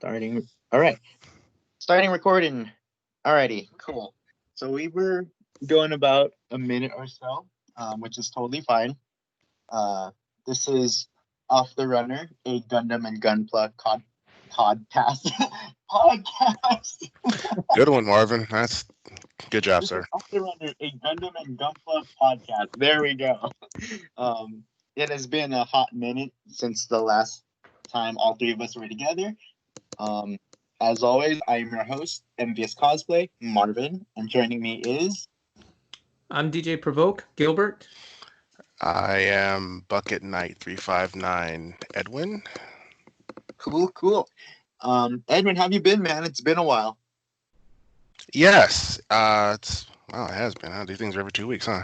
Starting. All right. Starting recording. Alrighty, cool. So we were going about a minute or so, which is totally fine. This is Off the Runner, a Gundam and Gunpla podcast. podcast. Good one, Marvin. That's good job, This is sir. Off the Runner, a Gundam and Gunpla podcast. There we go. It has been a hot minute since the last time all three of us were together. As always, I am your host, MVious Cosplay, Marvin, and joining me is... I'm DJProvoke, Gilbert. I am Bucket Knight 359, Edwin. Cool. Edwin, how have you been, man? It's been a while. Yes, it has been. These things are every 2 weeks, huh?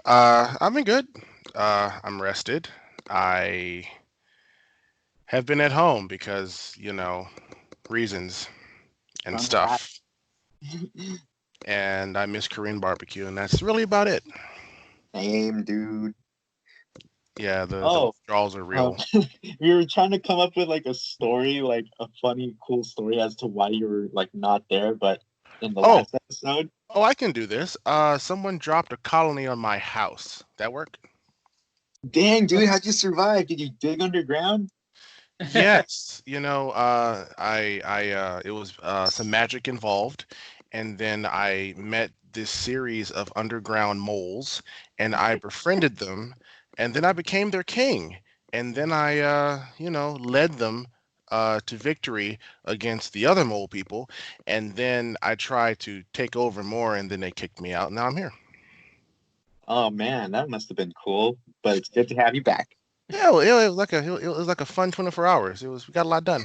I've been good. I'm rested. I have been at home because, reasons and stuff. And I miss Korean barbecue, and that's really about it. Same, dude. Yeah, the withdrawals are real. We were trying to come up with like a story, like a funny, cool story as to why you were like not there, but in the last episode. Oh, I can do this. Someone dropped a colony on my house. That work? Dang, dude, how'd you survive? Did you dig underground? Yes, it was some magic involved, and then I met this series of underground moles, and I befriended them, and then I became their king, and then I led them to victory against the other mole people, and then I tried to take over more, and then they kicked me out, and now I'm here. Oh man, that must have been cool, but it's good to have you back. Yeah, well, it was like a fun 24 hours. We got a lot done.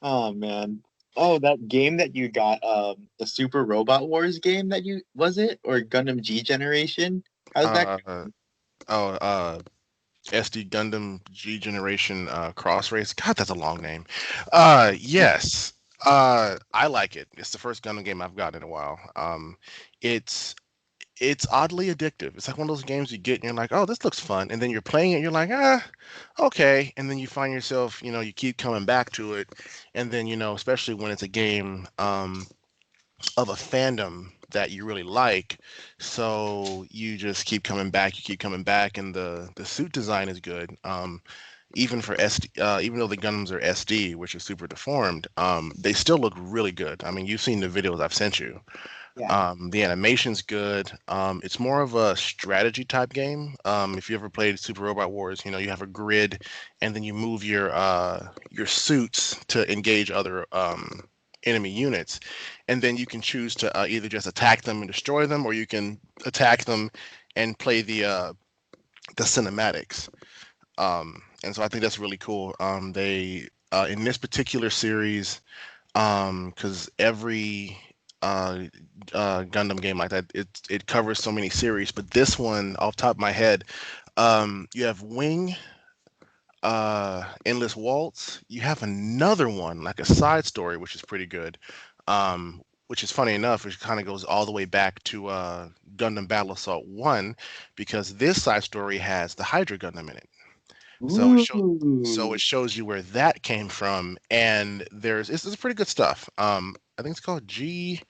Oh man. Oh, that game that you got, the Super Robot Wars game that you was it, or Gundam G Generation? How's that? SD Gundam G Generation Cross Race. God, that's a long name. Yes. I like it. It's the first Gundam game I've got in a while. It's oddly addictive. It's like one of those games you get and you're like, oh, this looks fun. And then you're playing it and you're like, okay. And then you find yourself, you keep coming back to it. And then, especially when it's a game of a fandom that you really like. So you just keep coming back, and the suit design is good. Even for SD, even though the Gundams are SD, which is super deformed, they still look really good. I mean, you've seen the videos I've sent you. Yeah. The animation's good. It's more of a strategy type game. If you ever played Super Robot Wars, you have a grid, and then you move your suits to engage other enemy units, and then you can choose to either just attack them and destroy them, or you can attack them and play the cinematics. And so I think that's really cool. They in this particular series, because every Gundam game like that, it covers so many series, but this one, off the top of my head, you have Wing, Endless Waltz. You have another one, like a side story, which is pretty good, which is funny enough, which kind of goes all the way back to Gundam Battle Assault 1, because this side story has the Hydra Gundam in it. So it shows you where that came from, and it's pretty good stuff. I think it's called G.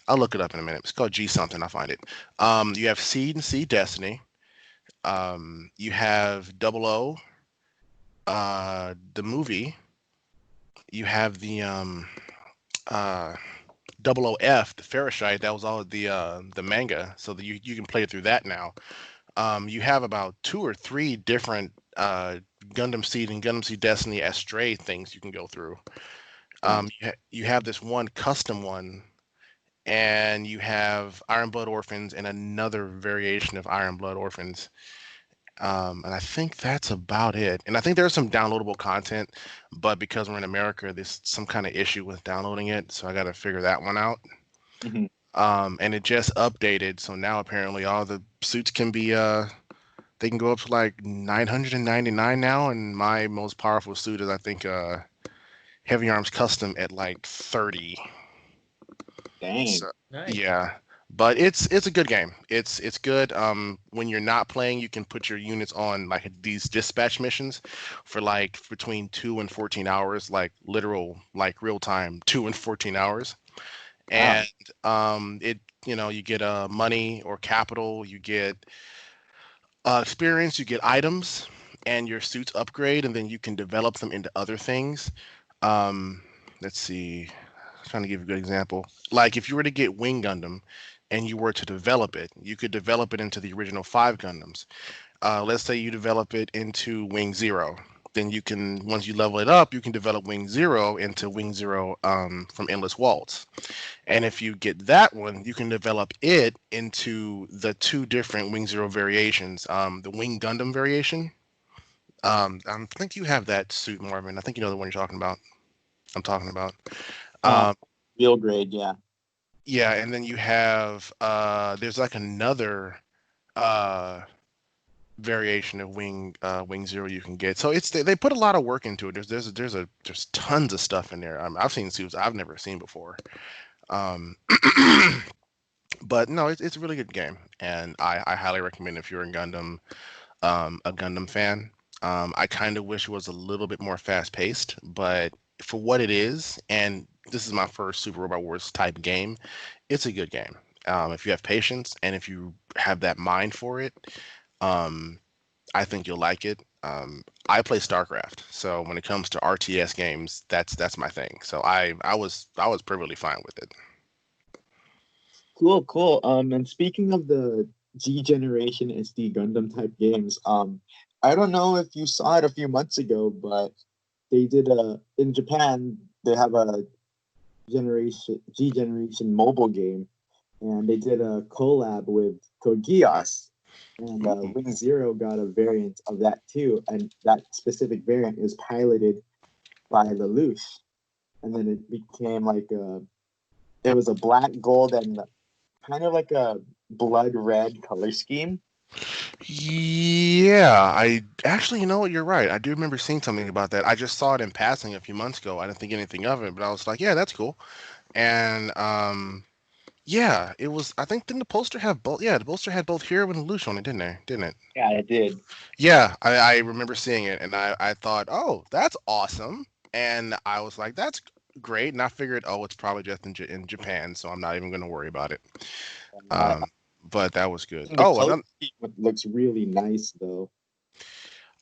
I'll look it up in a minute. It's called G something. I'll find it. You have Seed and Seed Destiny. You have Double O, the movie. You have the Double O F, the Ferrishite. That was all the manga, so that you can play it through that now. You have about 2 or 3 different Gundam Seed and Gundam Seed Destiny Astray things you can go through. You have this one custom one, and you have Iron Blood Orphans and another variation of Iron Blood Orphans. And I think that's about it. And I think there's some downloadable content, but because we're in America, there's some kind of issue with downloading it, so I got to figure that one out. Mm-hmm. And it just updated, so now apparently all the suits can be they can go up to like 999 now, and my most powerful suit is, I think, Heavy Arms Custom at like 30. Dang. So, Nice. yeah. But it's a good game. It's good. When you're not playing, you can put your units on like these dispatch missions for like between 2 and 14 hours, like literal, like real time 2 and 14 hours. Wow. And it you get money or capital, you get experience, you get items, and your suits upgrade, and then you can develop them into other things. Um, let's see. Trying to give a good example. Like if you were to get Wing Gundam and you were to develop it, you could develop it into the original 5 Gundams. Let's say you develop it into Wing Zero. Then you can, once you level it up, you can develop Wing Zero into Wing Zero from Endless Waltz. And if you get that one, you can develop it into the 2 different Wing Zero variations. The Wing Gundam variation. I think you have that suit, Marvin. I think you know the one you're talking about. I'm talking about. Uh, Um, Real grade, yeah. Yeah, and then you have there's like another uh variation of Wing Zero you can get. So they put a lot of work into it. There's tons of stuff in there. I've seen suits I've never seen before. Um but no, it's a really good game, and I highly recommend if you're a Gundam fan. I kind of wish it was a little bit more fast paced, but for what it is, and this is my first Super Robot Wars type game, it's a good game. If you have patience and if you have that mind for it, um, I think you'll like it. I play StarCraft, so when it comes to RTS games, that's my thing. So I was perfectly fine with it. Cool, cool. And speaking of the G generation SD Gundam type games, I don't know if you saw it a few months ago, but they did a in Japan. They have a generation G generation mobile game, and they did a collab with Code Geass, and Ooh. Wing Zero got a variant of that too, and that specific variant is piloted by Lelouch, and then it became like it was a black, gold, and kind of like a blood red color scheme. Yeah, I actually, you know what, you're right. I do remember seeing something about that. I just saw it in passing a few months ago. I didn't think anything of it, but I was like, yeah, that's cool. And yeah, it was. I think didn't the poster have both? Yeah, the poster had both Hero and Lelouch on it, didn't they? Didn't it? Yeah, it did. Yeah, I remember seeing it, and I thought, oh, that's awesome. And I was like, that's great. And I figured, oh, it's probably just in Japan, so I'm not even going to worry about it. Uh, Um, but that was good. the Oh, color another. scheme looks really nice though.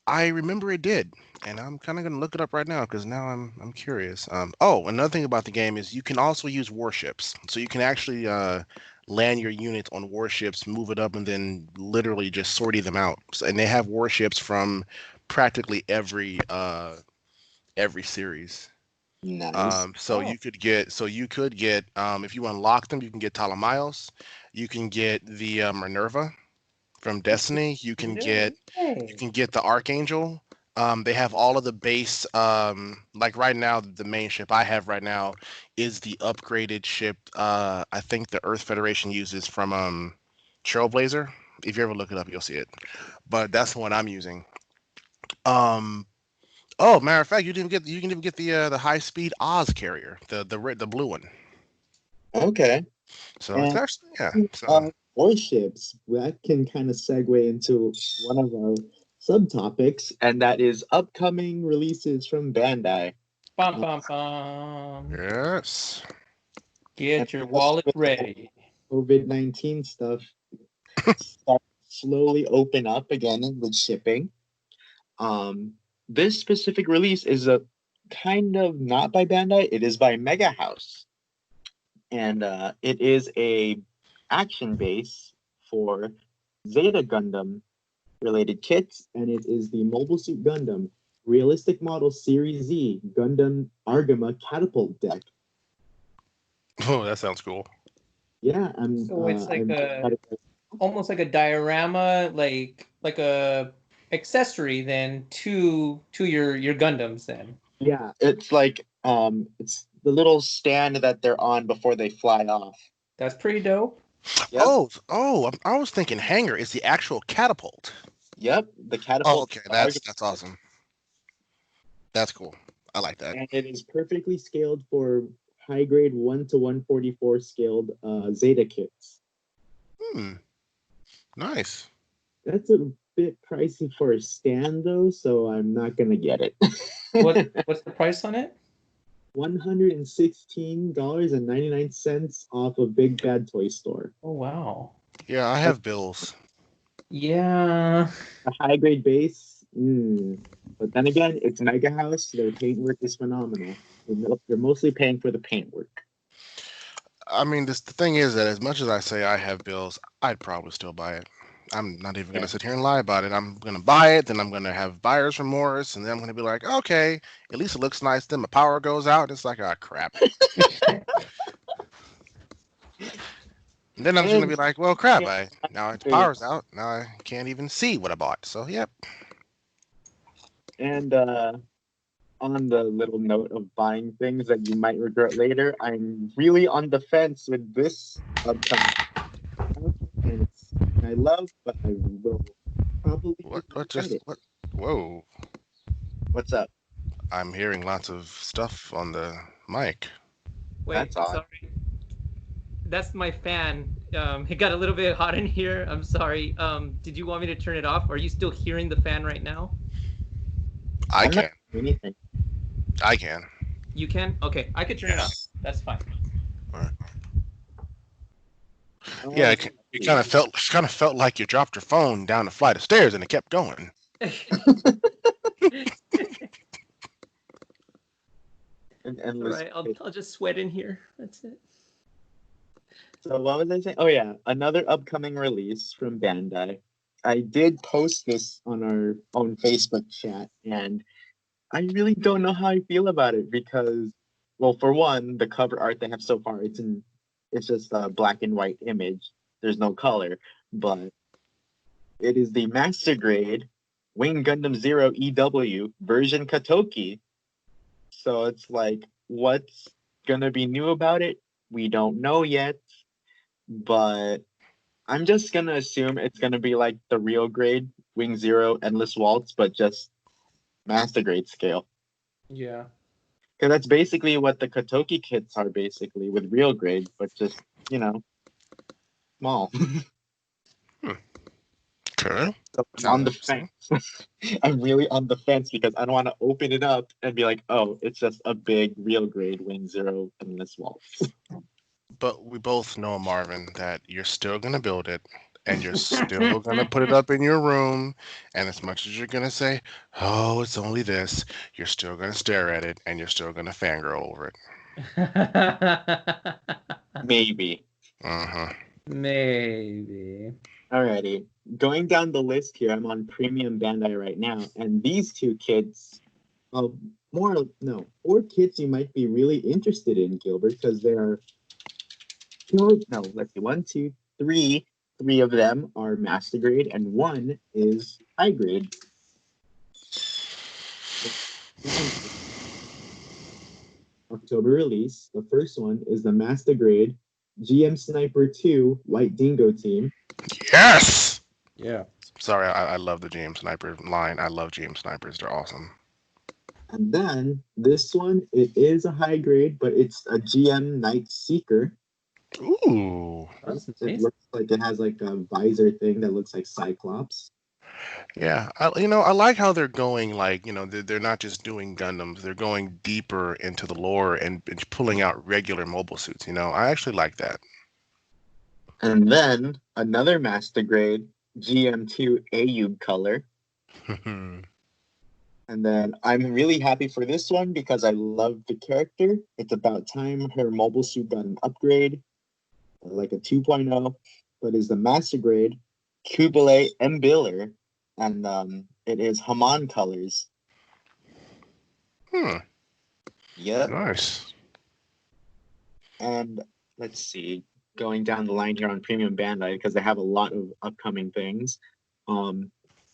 I remember it did, and I'm kind of gonna look it up right now because now I'm curious. Oh, another thing about the game is you can also use warships, so you can actually land your units on warships, move it up, and then literally just sortie them out. And they have warships from practically every series. Nice. Oh, So you could get if you unlock them, you can get Ptolemaeus, you can get the Minerva from Destiny. no You way. can get the Archangel. They have all of the base. Like right now, the main ship I have right now is the upgraded ship. I think the Earth Federation uses from Trailblazer. If you ever look it up, you'll see it. But that's the one I'm using. Um, oh, matter of fact, you can even get the high speed Oz carrier, the blue one. Okay. So it's And actually yeah. So warships, that can kind of segue into one of our subtopics, and that is upcoming releases from Bandai. Bum Uh, bum bum. yes. and Get your especially wallet with the ready. COVID-19 stuff, start slowly open up again with shipping. Um, this specific release is a kind of not by Bandai. It is by Mega House, and it is a action base for Zeta Gundam related kits, and it is the Mobile Suit Gundam Realistic Model Series Z Gundam Argama Catapult deck. Oh, that sounds cool. Yeah, So it's like I'm a almost like a diorama, like a accessory then to your Gundams then. yeah, it's like it's the little stand that they're on before they fly off. That's pretty dope. Yep, I was thinking hanger is the actual catapult. yep, the Oh, catapult okay, Argama, that's awesome. That's cool. I like that. and it is perfectly scaled for high grade 1 to 144 scaled Zeta kits. Nice. That's a bit pricey for a stand though, so I'm not gonna get it. What's the price on it? $116.99 off of Big Bad Toy Store. Oh wow. Yeah, I have bills. Yeah. A high grade base, but then again, it's Mega House. Their paintwork is phenomenal. You're mostly paying for the paintwork. I mean, the thing is that as much as I say I have bills, I'd probably still buy it. I'm not even going to sit here and lie about it. I'm going to buy it, then I'm going to have buyer's remorse, and then I'm going to be like, okay, at least it looks nice. Then my power goes out. It's like, ah, crap. And then I'm just going to be like, well, crap. Now the power's out. Now I can't even see what I bought. So, yep. And on the little note of buying things that you might regret later, I'm really on the fence with this upcoming. And I love, but I will probably regret it. What? Whoa. What's up? I'm hearing lots of stuff on the mic. Wait, That's odd. sorry. That's my fan. It got a little bit hot in here. I'm sorry. Did you want me to turn it off? Are you still hearing the fan right now? I can. Anything. I can. You can? Okay, I could turn it off. That's fine. All right. Yeah, it kind of felt like you dropped your phone down a flight of stairs and it kept going. All right, I'll just sweat in here. That's it. So what was I saying? Oh yeah, another upcoming release from Bandai. I did post this on our own Facebook chat, and I really don't know how I feel about it because, well, for one, the cover art they have so far, it's just a black and white image. There's no color, but it is the Master Grade Wing Gundam Zero EW version Katoki. So it's like, what's gonna be new about it? We don't know yet, but I'm just gonna assume it's gonna be like the real grade Wing Zero Endless Waltz, but just Master Grade scale. Yeah. Because that's basically what the Katoki kits are basically with real grade, but just, small. Okay. So I'm on the fence. I'm really on the fence because I don't want to open it up and be like, oh, it's just a big real grade Wing Zero Endless Waltz. But we both know, Marvin, that you're still going to build it and you're still going to put it up in your room. And as much as you're going to say, oh, it's only this, you're still going to stare at it and you're still going to fangirl over it. Maybe. Maybe. Alrighty. Going down the list here, I'm on Premium Bandai right now. And these two kits, four kits you might be really interested in, Gilbert, because there are let's see, 1, 2, 3. 3 of them are Master Grade, and 1 is High Grade. October release. The first one is the Master Grade GM Sniper 2 White Dingo Team. Yes! Yeah. Sorry, I love the GM Sniper line. I love GM Snipers. They're awesome. And then this one, it is a high grade, but it's a GM Night Seeker. Ooh. That's nice. It looks like it has like a visor thing that looks like Cyclops. Yeah, I like how they're going, like, they're not just doing Gundams. They're going deeper into the lore and pulling out regular mobile suits. I actually like that. And then another Master Grade GM2 Ayub color. And then I'm really happy for this one because I love the character. It's about time her mobile suit got an upgrade, like a 2.0, but is the Master Grade Kubele Mbiller, and it is Haman colors. Yep. Nice. And let's see, going down the line here on Premium Bandai, because they have a lot of upcoming things.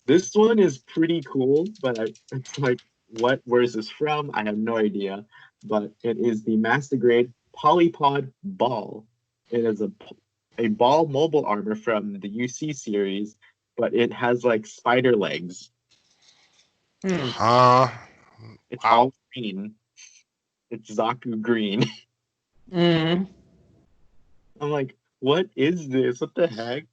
This one is pretty cool, but it's like, where is this from? I have no idea. But it is the Master Grade Polypod Ball. It is a ball mobile armor from the UC series, but it has like spider legs. It's all green. It's Zaku green. I'm like, what is this? What the heck?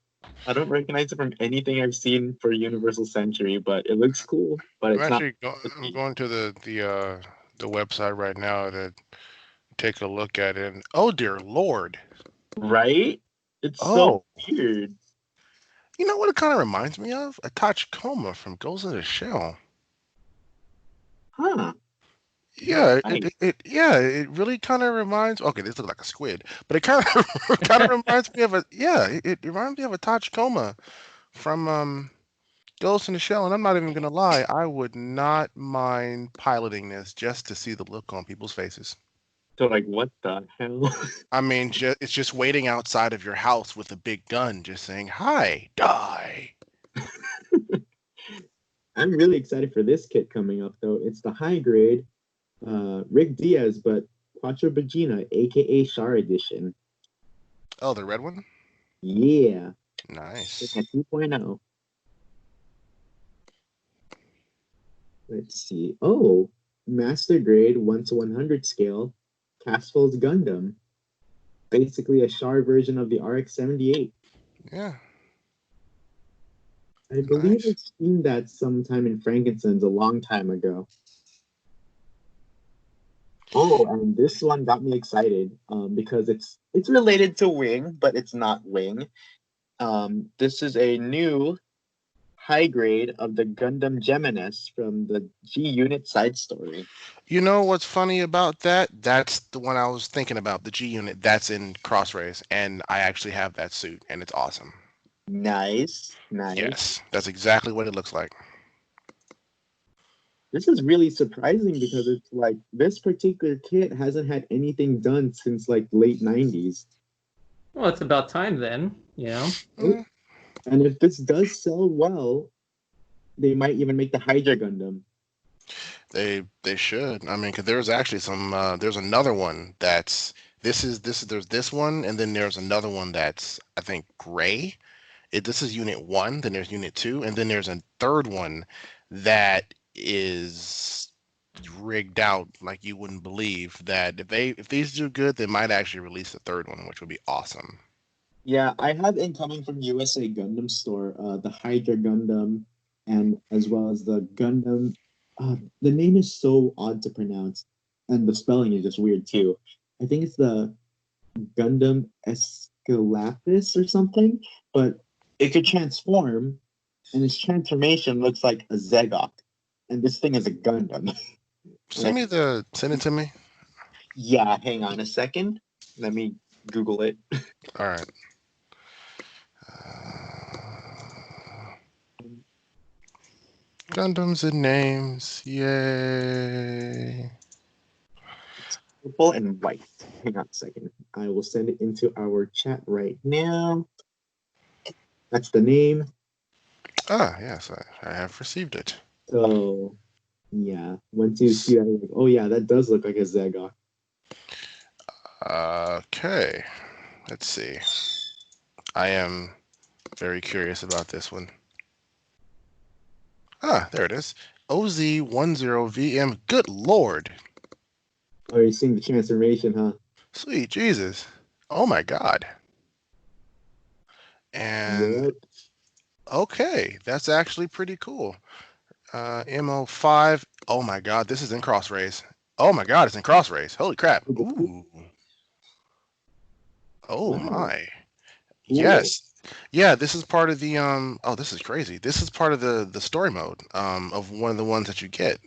I don't recognize it from anything I've seen for Universal Century, but it looks cool. But I'm it's not. actually I'm going to the website right now to take a look at it. And, oh dear Lord! Right? It's so Oh, weird. you know what it kind of reminds me of? A Tachikoma from Ghost in the Shell. Huh. Yeah, Nice. it really kind of reminds. Okay, this looks like a squid, but it kind of kind of reminds me of a it reminds me of a Tachikoma from Ghost in the Shell. And I'm not even gonna lie, I would not mind piloting this just to see the look on people's faces. So like, what the hell? I mean, it's just waiting outside of your house with a big gun, just saying, "Hi, die." I'm really excited for this kit coming up though. It's the high grade Rick Diaz, but Quattro Bagina, aka Shar Edition. Oh, the red one. Yeah. Nice. At 2.0. Let's see. Oh, master grade 1:100 scale, Casfell's Gundam. Basically a Shar version of the RX-78. Yeah, I believe nice. I've seen that sometime in Frankenstein's a long time ago. Oh, and this one got me excited because it's related to Wing, but it's not Wing. This is a new high grade of the Gundam Geminis from the G Unit side story. You know what's funny about that? That's the one I was thinking about, the G unit. That's in Cross Race, and I actually have that suit, and it's awesome. Nice, nice. Yes, that's exactly what it looks like. This is really surprising because it's like this particular kit hasn't had anything done since like late 90s. Well, it's about time then, you know. Mm, And if this does sell well, they might even make the Hydra Gundam. they should. I mean, 'cause there's actually some. There's another one that's there's this one, and then there's another one that's I think gray. This is Unit 1, then there's Unit 2, and then there's a third one that is rigged out like you wouldn't believe. That if these do good, they might actually release a third one, which would be awesome. Yeah, I have incoming from USA Gundam Store, the Hydra Gundam, and as well as the Gundam. The name is so odd to pronounce, and the spelling is just weird too. I think it's the Gundam Escalapus or something, but it could transform, and its transformation looks like a Zegok, and this thing is a Gundam. Send it to me. Yeah, hang on a second. Let me Google it. All right. Gundams and names, yay! Purple and white. Hang on a second. I will send it into our chat right now. That's the name. Ah, yes, I have received it. So yeah, once you see that, you're like, oh yeah, that does look like a Zegok. Okay, let's see. I am very curious about this one. Ah, there it is. OZ10VM. Good Lord. Oh, you're seeing the transformation, huh? Sweet Jesus. Oh my God. And Yep. okay, that's actually pretty cool. MO5. Oh my God, this is in Cross Race. Oh my God, it's in Cross Race. Holy crap. Ooh. Oh Wow. my. Cool. Yes. Yeah, this is part of the oh, this is crazy. This is part of the story mode of one of the ones that you get.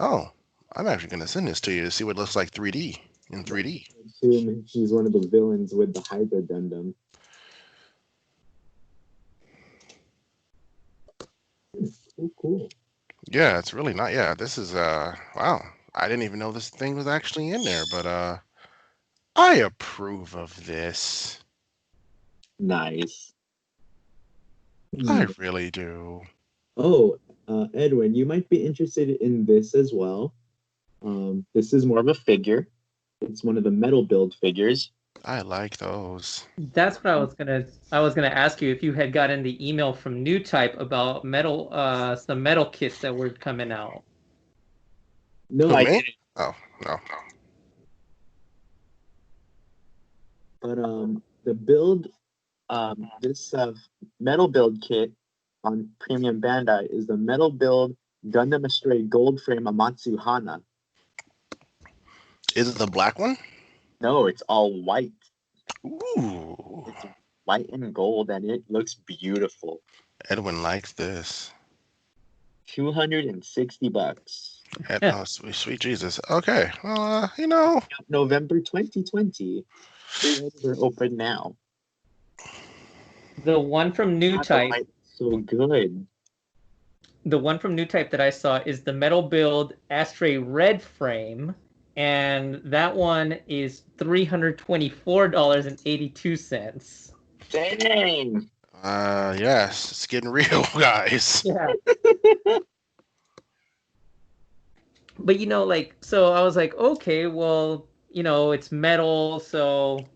Oh, I'm actually going to send this to you to see what it looks like 3D in 3D. I assume he's one of the villains with the Hydra Gundam. Oh, cool. Yeah, it's really not. Yeah, this is wow. I didn't even know this thing was actually in there, but I approve of this. Nice. I really do. Oh, Edwin, you might be interested in this as well. This is more of a figure. It's one of the metal build figures. I like those. That's what I was gonna ask you if you had gotten the email from New Type about some metal kits that were coming out. No, Who, I me? didn't. Oh, no. But the build This metal build kit on Premium Bandai is the metal build Gundam Astray Gold Frame Amatsu Hana. Is it the black one? No, it's all white. Ooh. It's white and gold, and it looks beautiful. Edwin likes this. $260. Oh, sweet Jesus. Okay. Well, November 2020. Pre-orders are open now. The one from New Type. So good. The one from New Type that I saw is the metal build Astray Red Frame, and that one is $324.82. Dang. Yes, it's getting real, guys. Yeah. But so I was like, okay, well, it's metal, so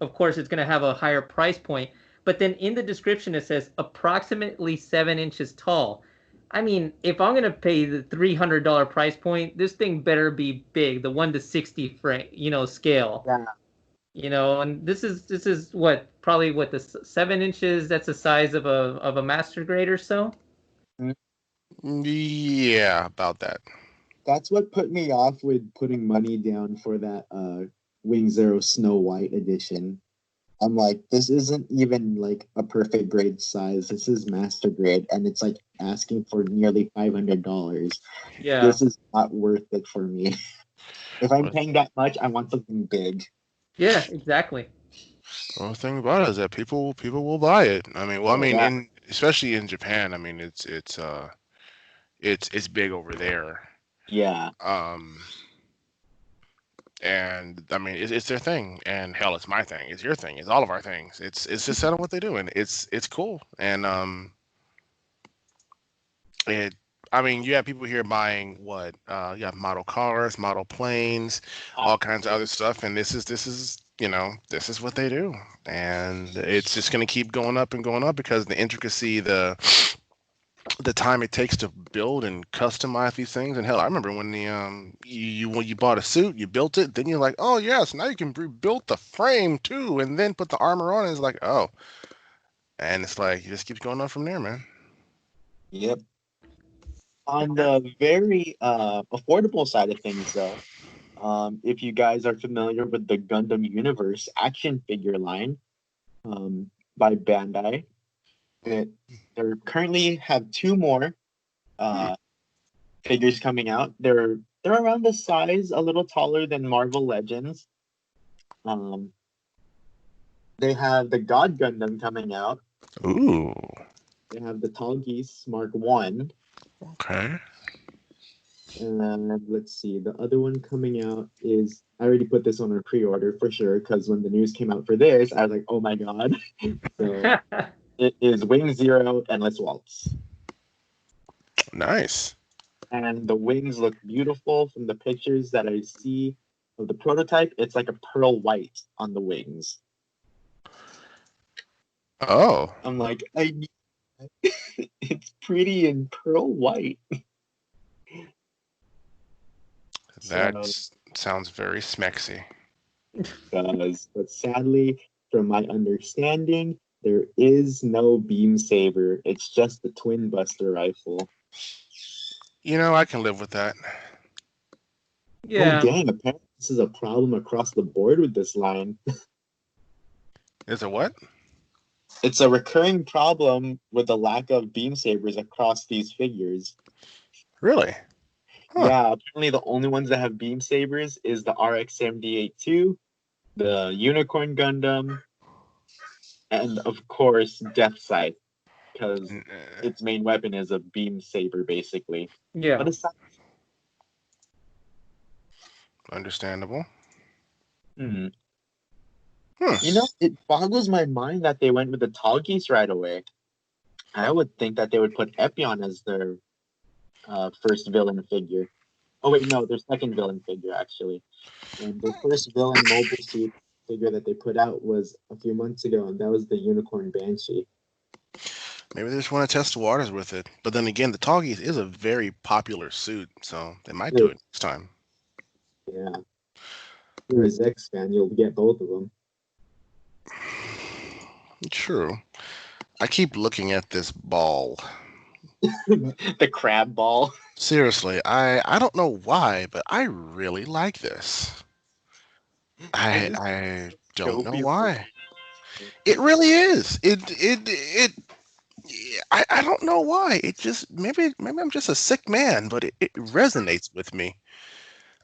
of course it's gonna have a higher price point. But then in the description it says approximately 7 inches tall. I mean, if I'm gonna pay the $300 price point, this thing better be big, the 1:60 frame, scale. Yeah. And this is probably the 7 inches. That's the size of a master grade or so. Yeah, about that. That's what put me off with putting money down for that Wing Zero Snow White edition. I'm like, this isn't even like a perfect grade size. This is master grade, and it's like asking for nearly $500. Yeah. This is not worth it for me. If I'm paying that much, I want something big. Yeah, exactly. Well, the thing about it is that people will buy it. I mean, especially in Japan. I mean, it's big over there. Yeah. And I mean, it's their thing, and hell, it's my thing. It's your thing. It's all of our things. It's just kind of what they do, and it's cool. And I mean, you have people here buying what? You have model cars, model planes, all kinds of other stuff, and this is this is what they do, and it's just going to keep going up and going up because the intricacy, the time it takes to build and customize these things. And hell, I remember when when you bought a suit, you built it, then you're like, oh yes, now you can rebuild the frame too, and then put the armor on. And it's like, oh, and it's like it just keeps going on from there, man. Yep. On the very affordable side of things, though, if you guys are familiar with the Gundam Universe action figure line by Bandai, they currently have 2 more figures coming out. They're around the size, a little taller than Marvel Legends. They have the God Gundam coming out. Ooh. They have the Tall Geese Mark 1. Okay. And let's see, the other one coming out is, I already put this on a pre-order for sure, because when the news came out for this, I was like, oh my god. So it is Wing Zero Endless Waltz. Nice. And the wings look beautiful from the pictures that I see of the prototype. It's like a pearl white on the wings. Oh. I'm like, it's pretty in pearl white. That sounds very smexy. It does, but sadly, from my understanding, there is no beam saber. It's just the twin buster rifle. I can live with that. Yeah. Oh dang! Apparently, this is a problem across the board with this line. Is it what? It's a recurring problem with the lack of beam sabers across these figures. Really? Huh. Yeah, apparently the only ones that have beam sabers is the RX-78-2, the Unicorn Gundam, and of course Death Scythe, because its main weapon is a beam saber, basically. Yeah. But aside... Understandable. It boggles my mind that they went with the Tall Geese right away. I would think that they would put Epion as their first villain figure. Oh wait, no, their second villain figure actually. And the first villain mobile suit figure that they put out was a few months ago, and that was the Unicorn Banshee. Maybe they just want to test the waters with it. But then again, the Tall Geese is a very popular suit, so they might do it next time. Yeah. If you're a Zex fan, you'll get both of them. True. I keep looking at this ball. The crab ball. Seriously, I don't know why, but I really like this. I don't know Dopey. why. It really is. It I don't know why. It just maybe I'm just a sick man, but it resonates with me.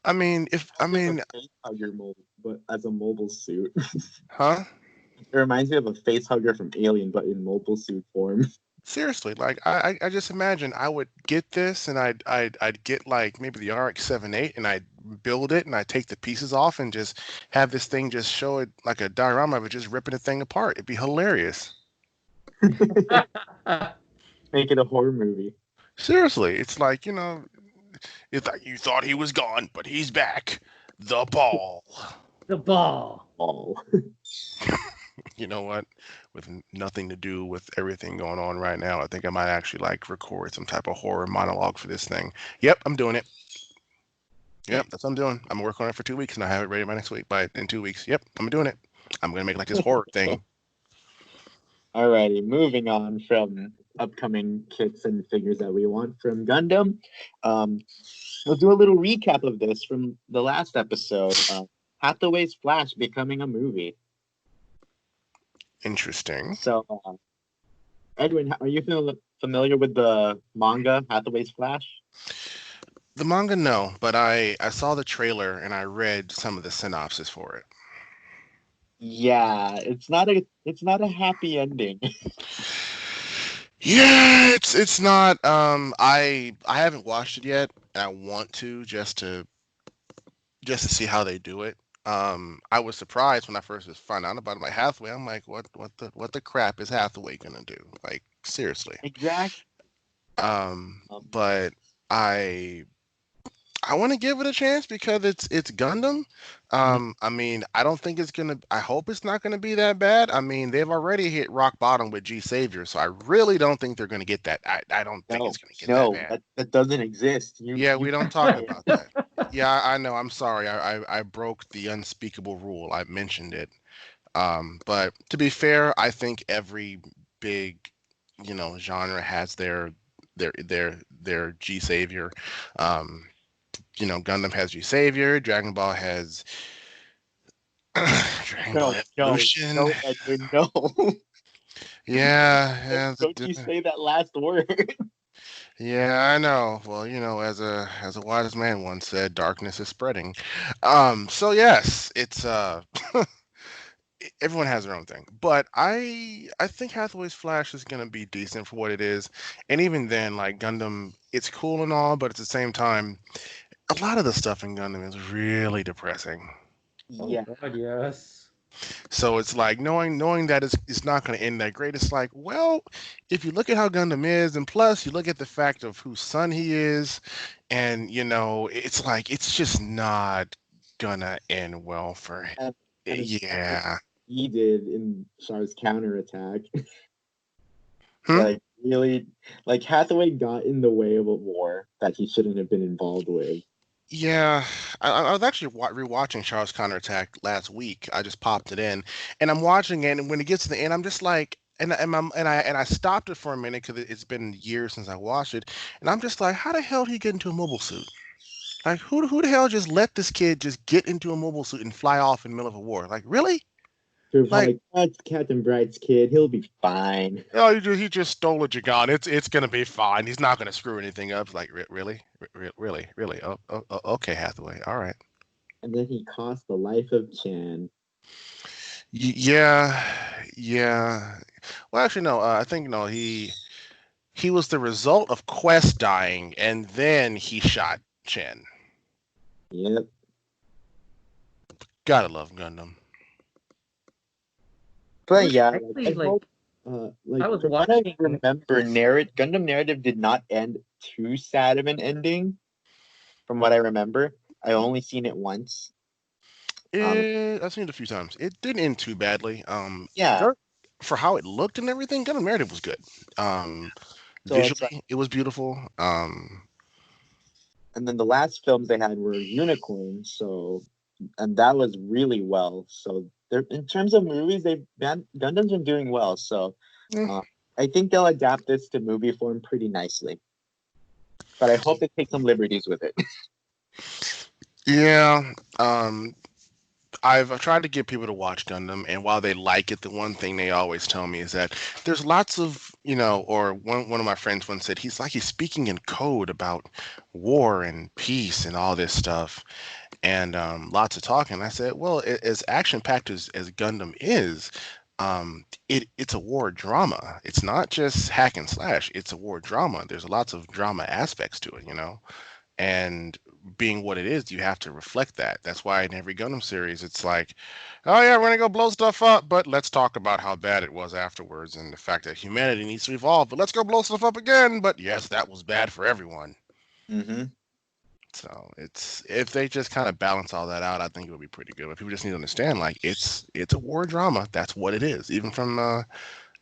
I mean, if I mean, Face hugger mobile, but as a mobile suit. huh? It reminds me of a face hugger from Alien, but in mobile suit form. Seriously, like I just imagine I would get this and I'd get like maybe the RX-78 and I'd build it and I'd take the pieces off and just have this thing just show it like a diorama of it just ripping the thing apart. It'd be hilarious. Make it a horror movie. Seriously, it's like, it's like you thought he was gone, but he's back. The ball. The ball. Oh. You know what? With nothing to do with everything going on right now, I think I might actually like record some type of horror monologue for this thing. Yep, I'm doing it. Yep, that's what I'm doing. I'm working on it for 2 weeks and I have it ready by next week. In 2 weeks. Yep, I'm doing it. I'm gonna make like this horror thing. Alrighty, moving on from upcoming kits and figures that we want from Gundam. We'll do a little recap of this from the last episode. Hathaway's Flash becoming a movie. Interesting. So, Edwin, are you familiar with the manga Hathaway's Flash? The manga, no, but I saw the trailer and I read some of the synopsis for it. Yeah, it's not a happy ending. Yeah, it's not. I haven't watched it yet, and I want to see how they do it. I was surprised when I first found out about it. Like Hathaway, I'm like, what the crap is Hathaway gonna do? Like seriously. Exactly. But I want to give it a chance because it's Gundam. I mean, I don't think it's gonna. I hope it's not gonna be that bad. I mean, they've already hit rock bottom with G Savior, so I really don't think they're gonna get that. I don't think it's gonna get that bad. That doesn't exist. We don't talk about that. Yeah, I know. I'm sorry. I broke the unspeakable rule. I mentioned it. But to be fair, I think every big, genre has their G Savior. Gundam has G Savior. Dragon Ball has Dragon Ball Evolution. No, Edwin, no. Yeah. Don't you say that last word. Yeah, I know. Well, as a wise man once said, darkness is spreading. So yes, it's everyone has their own thing. But I think Hathaway's Flash is gonna be decent for what it is. And even then, like Gundam, it's cool and all, but at the same time, a lot of the stuff in Gundam is really depressing. Yeah. Oh, God, yes. So it's like knowing that it's not going to end that great. It's like, well, if you look at how Gundam is, and plus you look at the fact of whose son he is, and it's like it's just not gonna end well for him. Yeah. He did in Char's counterattack. Hmm? Like really, like Hathaway got in the way of a war that he shouldn't have been involved with. Yeah, I was actually rewatching Charles Counterattack last week. I just popped it in, and I'm watching it. And when it gets to the end, I'm just like, and I stopped it for a minute because it's been years since I watched it, and I'm just like, how the hell did he get into a mobile suit? Like, who the hell just let this kid just get into a mobile suit and fly off in the middle of a war? Like, really? Like that's Captain Bright's kid. He'll be fine. Oh, he just stole a Jagan. It's gonna be fine. He's not gonna screw anything up. Like, really? Oh, okay, Hathaway. All right. And then he cost the life of Chan. Yeah. Well, actually, no. I think no. He was the result of Quest dying, and then he shot Chen. Yep. Gotta love Gundam. But yeah, I was from what I remember, Gundam Narrative did not end too sad of an ending. From what I remember, I only seen it once. I've seen it a few times. It didn't end too badly. Yeah. For how it looked and everything, Gundam Narrative was good. Visually, it was beautiful. And then the last films they had were Unicorn, and that was really well. So they're in terms of movies, Gundam's been doing well. So Mm. I think they'll adapt this to movie form pretty nicely. But I hope they take some liberties with it. Yeah. I've tried to get people to watch Gundam, and while they like it, the one thing they always tell me is that there's lots of, or one of my friends once said he's speaking in code about war and peace and all this stuff, and lots of talking. I said, well, as action packed as Gundam is, it's a war drama. It's not just hack and slash. It's a war drama. There's lots of drama aspects to it, and being what it is, you have to reflect that. That's why in every Gundam series, it's like, oh yeah, we're gonna go blow stuff up, but let's talk about how bad it was afterwards and the fact that humanity needs to evolve. But let's go blow stuff up again. But yes, that was bad for everyone. Mm-hmm. So if they just kind of balance all that out, I think it would be pretty good. But people just need to understand, like it's a war drama. That's what it is. Even from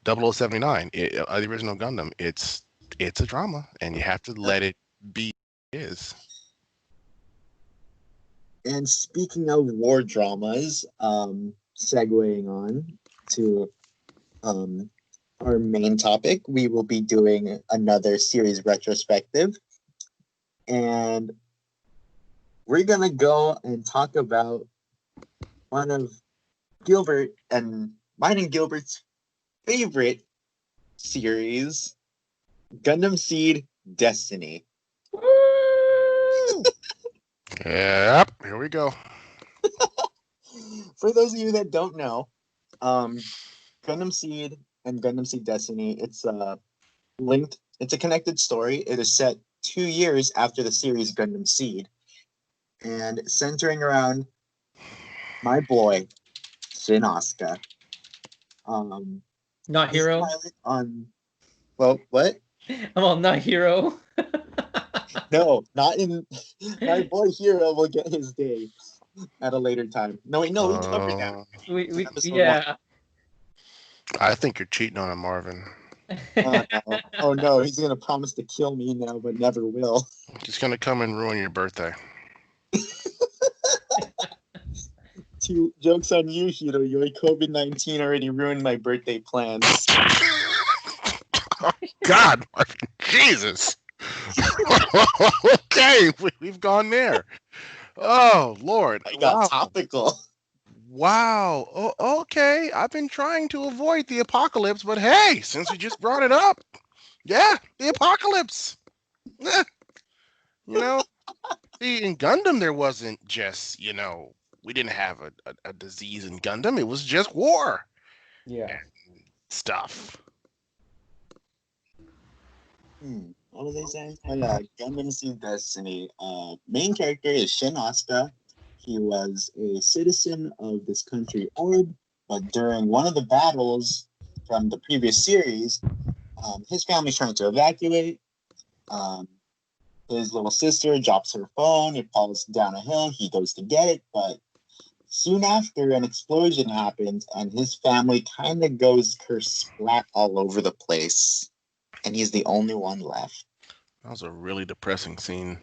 0079, the original Gundam, it's a drama, and you have to let it be what it is. And speaking of war dramas, segueing on to our main topic, we will be doing another series retrospective. And we're going to go and talk about one of Gilbert and mine and Gilbert's favorite series, Gundam Seed Destiny. Yep, here we go. For those of you that don't know, Gundam Seed and Gundam Seed Destiny, it's linked. It's a connected story. It is set 2 years after the series Gundam Seed, and centering around my boy Shin Asuka. Not hero. Well, what? I'm all not hero. No, not in. My boy Hero will get his day at a later time. No, wait, no, we covered that. Yeah. I think you're cheating on him, Marvin. Oh no, he's gonna promise to kill me now, but never will. He's gonna come and ruin your birthday. Jokes on you, Hiro. Your COVID-19 already ruined my birthday plans. Oh, God, Marvin, Jesus. Okay, we've gone there. Oh Lord, I got topical. Wow. Oh, okay. I've been trying to avoid the apocalypse, but hey, since we just brought it up, yeah, the apocalypse. See, in Gundam there wasn't just we didn't have a disease in Gundam. It was just war. Yeah. And stuff. What was I saying? Oh yeah, Gundam Seed Destiny. Main character is Shin Asuka. He was a citizen of this country Orb, but during one of the battles from the previous series, his family's trying to evacuate. His little sister drops her phone. It falls down a hill. He goes to get it, but soon after, an explosion happens, and his family kind of goes splat all over the place. And he's the only one left. That was a really depressing scene.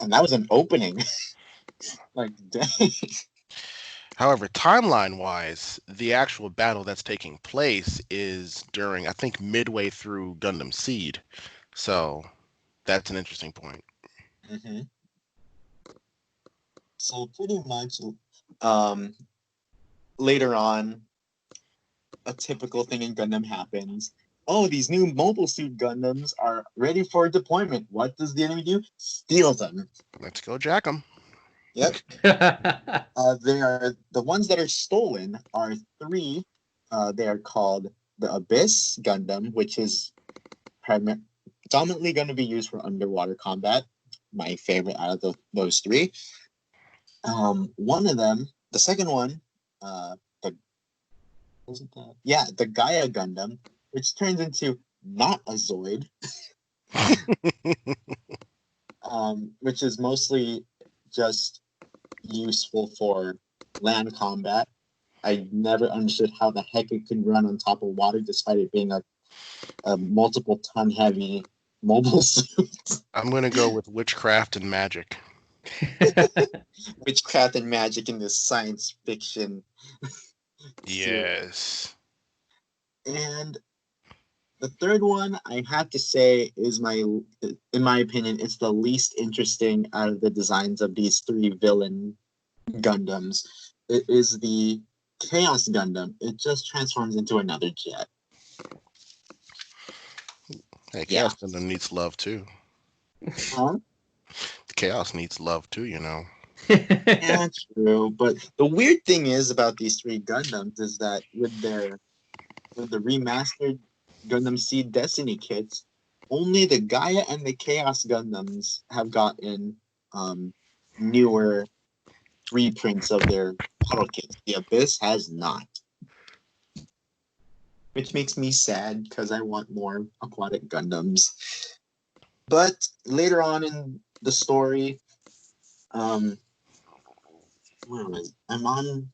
And that was an opening. Like, dang. However, timeline-wise, the actual battle that's taking place is during, I think, midway through Gundam Seed. So that's an interesting point. Mm-hmm. So pretty much later on, a typical thing in Gundam happens. Oh, these new Mobile Suit Gundams are ready for deployment. What does the enemy do? Steal them. Let's go jack them. Yep. They are the ones that are stolen are 3. They are called the Abyss Gundam, which is predominantly going to be used for underwater combat. My favorite out of those 3. One of them, the second one, the Gaia Gundam, which turns into not a Zoid, which is mostly just useful for land combat. I never understood how the heck it could run on top of water despite it being a multiple ton heavy mobile suit. I'm going to go with witchcraft and magic. Witchcraft and magic in this science fiction Yes. And the third one, I have to say, is in my opinion, it's the least interesting out of the designs of these three villain Gundams. It is the Chaos Gundam. It just transforms into another jet. Hey, Yeah. Chaos Gundam needs love too. Huh? Chaos needs love too, you know. Yeah, true. But the weird thing is about these three Gundams is that with the remastered Gundam Seed Destiny kits, only the Gaia and the Chaos Gundams have gotten newer reprints of their model kits. The Abyss has not. Which makes me sad because I want more aquatic Gundams. But later on in the story, where am I? I'm on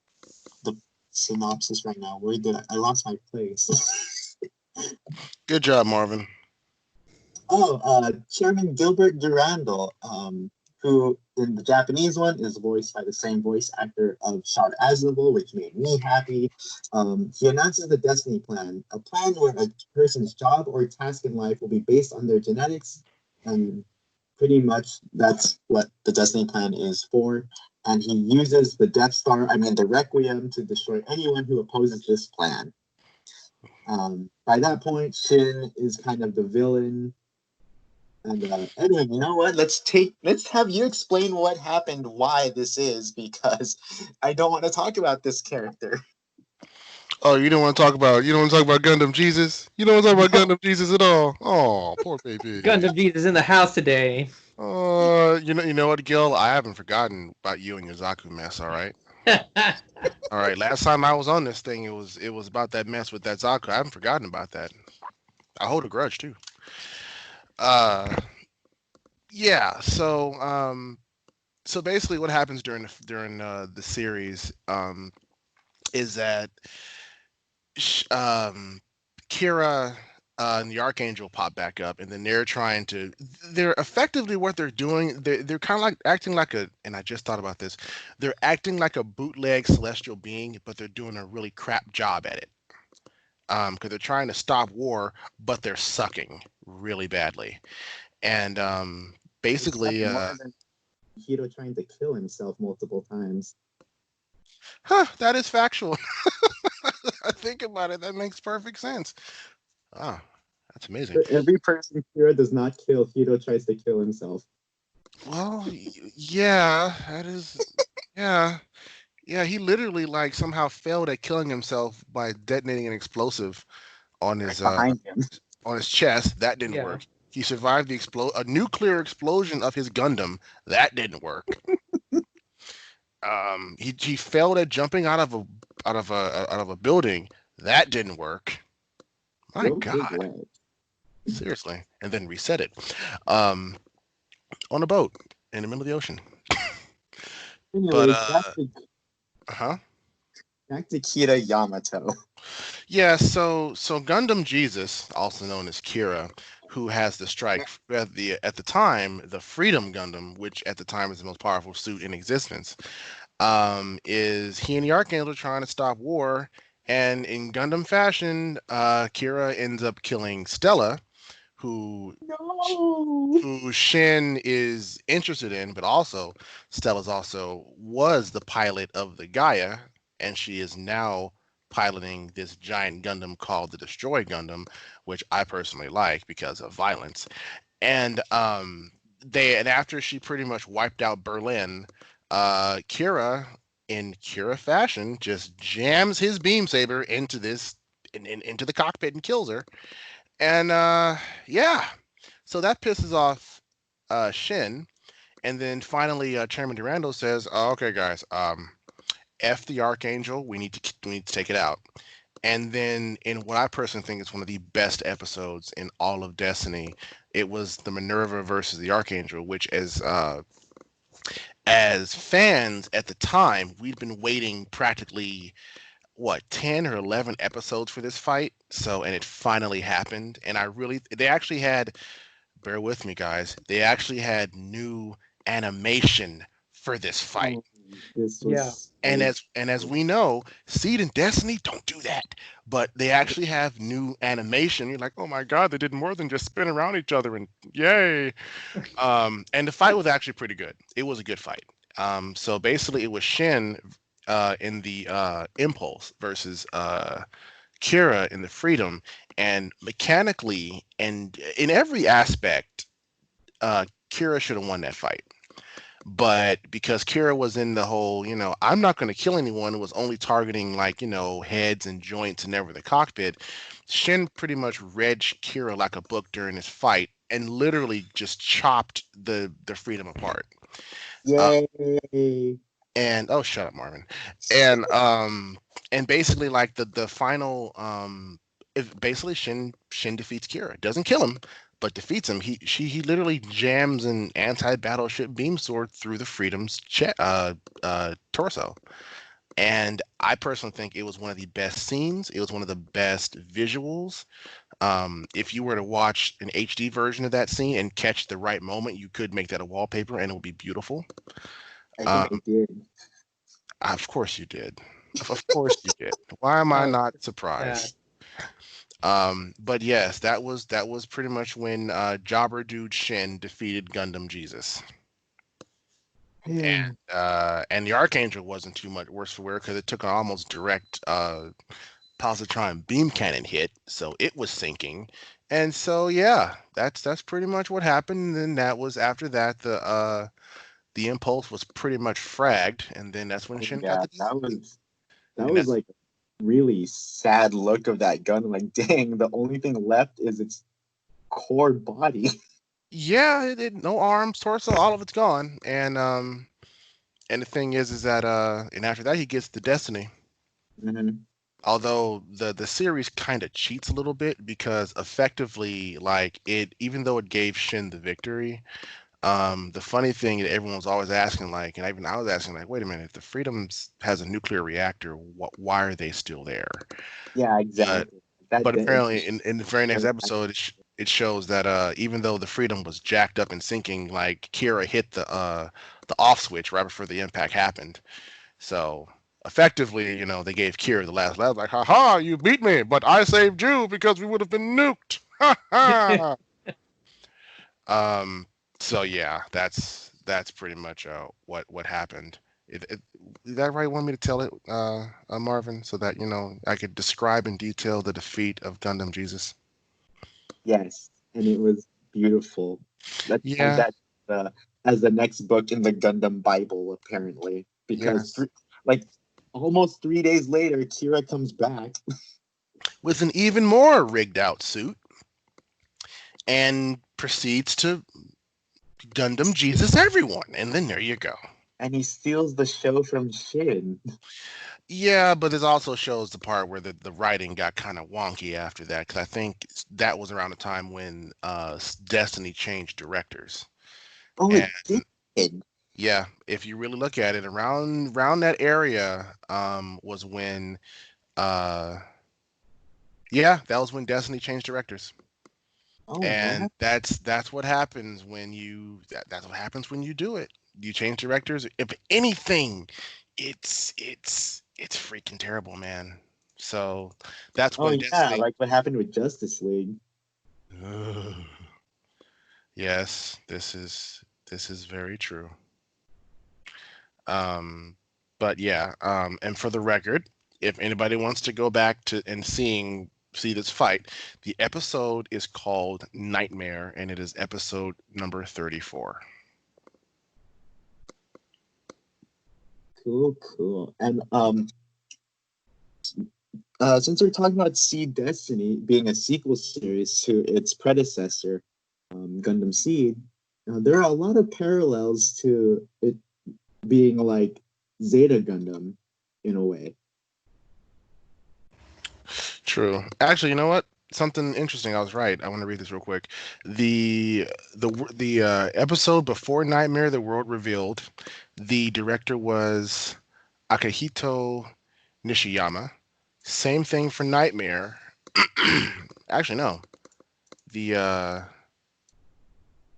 the synopsis right now. Where did I lost my place? Good job, Marvin. Chairman Gilbert Durandal, who in the Japanese one is voiced by the same voice actor of Shard Aznavour, which made me happy. He announces the Destiny Plan, a plan where a person's job or task in life will be based on their genetics, and pretty much that's what the Destiny Plan is for. And he uses the the Requiem, to destroy anyone who opposes this plan. By that point, Shin is kind of the villain. And Edwin, you know what? Let's have you explain what happened, why this is, because I don't want to talk about this character. Oh, you don't want to talk about Gundam Jesus? You don't want to talk about Gundam Jesus at all? Oh, poor baby. Gundam Jesus in the house today. You know what, Gil? I haven't forgotten about you and your Zaku mess. All right. All right. Last time I was on this thing, it was about that mess with that Zaku. I haven't forgotten about that. I hold a grudge too. Yeah. So basically, what happens during the series is that Kira and the Archangel pop back up, and then they're effectively what they're doing. They're kind of like acting like and I just thought about this. They're acting like a bootleg celestial being, but they're doing a really crap job at it. Because they're trying to stop war, but they're sucking really badly. And basically, Hiro trying to kill himself multiple times. That is factual. I think about it, that makes perfect sense. Ah, that's amazing. Every person Kira does not kill, Hiro tries to kill himself. Well, yeah, that is, yeah. Yeah, he literally like somehow failed at killing himself by detonating an explosive on his Behind him. on his chest. That didn't Yeah. work. He survived a nuclear explosion of his Gundam. That didn't work. He failed at jumping out of a building. That didn't work. My God. Seriously. And then reset it. On a boat in the middle of the ocean. Anyways, back to Kira Yamato. Yeah, so Gundam Jesus, also known as Kira, who has the strike at the time, the Freedom Gundam, which at the time is the most powerful suit in existence, is he and the Archangel are trying to stop war, and in Gundam fashion, Kira ends up killing Stella, who Shin is interested in, but also Stella's was the pilot of the Gaia, and she is now piloting this giant Gundam called the Destroy Gundam, which I personally like because of violence. And after she pretty much wiped out Berlin, Kira, in Kira fashion, just jams his beam saber into into the cockpit and kills her. And yeah, so that pisses off Shin. And then finally, Chairman Durandal says, oh, "Okay, guys, F the Archangel. We need to take it out." And then, in what I personally think is one of the best episodes in all of Destiny, it was the Minerva versus the Archangel, which as fans at the time, we'd been waiting practically 10 or 11 episodes for this fight. And it finally happened. And they actually had, bear with me, guys, they actually had new animation for this fight. This Yeah. was And as we know, Seed and Destiny don't do that, but they actually have new animation. You're like, oh my god, they did more than just spin around each other and yay! And the fight was actually pretty good. It was a good fight. So basically, it was Shin in the Impulse versus Kira in the Freedom, and mechanically and in every aspect, Kira should have won that fight. But because Kira was in the whole, I'm not going to kill anyone, and was only targeting like, heads and joints and never the cockpit, Shin pretty much read Kira like a book during this fight and literally just chopped the Freedom apart. yay. And oh, shut up, Marvin. And basically like the final if basically Shin defeats Kira, doesn't kill him, but defeats him. He literally jams an anti-battleship beam sword through the Freedom's torso. And I personally think it was one of the best scenes. It was one of the best visuals. If you were to watch an HD version of that scene and catch the right moment, you could make that a wallpaper and it would be beautiful. I think I did. Of course you did. Of course you did. Why am I not surprised? But yes, that was pretty much when Jobber Dude Shin defeated Gundam Jesus. And the Archangel wasn't too much worse for wear because it took an almost direct positron beam cannon hit, so it was sinking. And so yeah, that's pretty much what happened. And then that was after that the Impulse was pretty much fragged, and then that's when Shin got the that was like a really sad look of that gun. Like, dang, the only thing left is its core body. Yeah, it no arms, torso, all of it's gone. And the thing is that and after that he gets the Destiny. Mm-hmm. Although the series kind of cheats a little bit because effectively, like even though it gave Shin the victory, the funny thing that everyone was always asking, like, and even I was asking, like, wait a minute, if the Freedoms has a nuclear reactor, why are they still there? Yeah, exactly. But apparently, in the very next episode, it shows that even though the Freedom was jacked up and sinking, like Kira hit the off switch right before the impact happened. So effectively, they gave Kira the last laugh, like, "Ha ha, you beat me, but I saved you because we would have been nuked." Ha ha. So yeah, that's pretty much what happened. Is that right? Want me to tell it, Marvin, so that I could describe in detail the defeat of Gundam Jesus? Yes, and it was beautiful. Yeah. As the next book in the Gundam Bible, apparently, because Yes. almost 3 days later, Kira comes back with an even more rigged out suit and proceeds to Gundam Jesus everyone, and then there you go. And he steals the show from Shin. Yeah, but it also shows the part where the writing got kind of wonky after that, because I think that was around the time when Destiny changed directors. Oh, and, it did. Yeah, if you really look at it, around that area was when, that was when Destiny changed directors. Oh, And what? that's what happens when that's what happens when you do it. You change directors. If anything, it's freaking terrible, man. So that's when Destiny. Like what happened with Justice League. Yes, this is very true. But yeah, and for the record, if anybody wants to go back to and see this fight, the episode is called Nightmare, and it is episode number 34. Cool. And since we're talking about Seed Destiny being a sequel series to its predecessor, Gundam Seed, there are a lot of parallels to it being like Zeta Gundam in a way. True. Actually, you know what? Something interesting. I was right. I want to read this real quick. The episode before Nightmare, the world revealed. The director was Akihito Nishiyama. Same thing for Nightmare. Actually, no.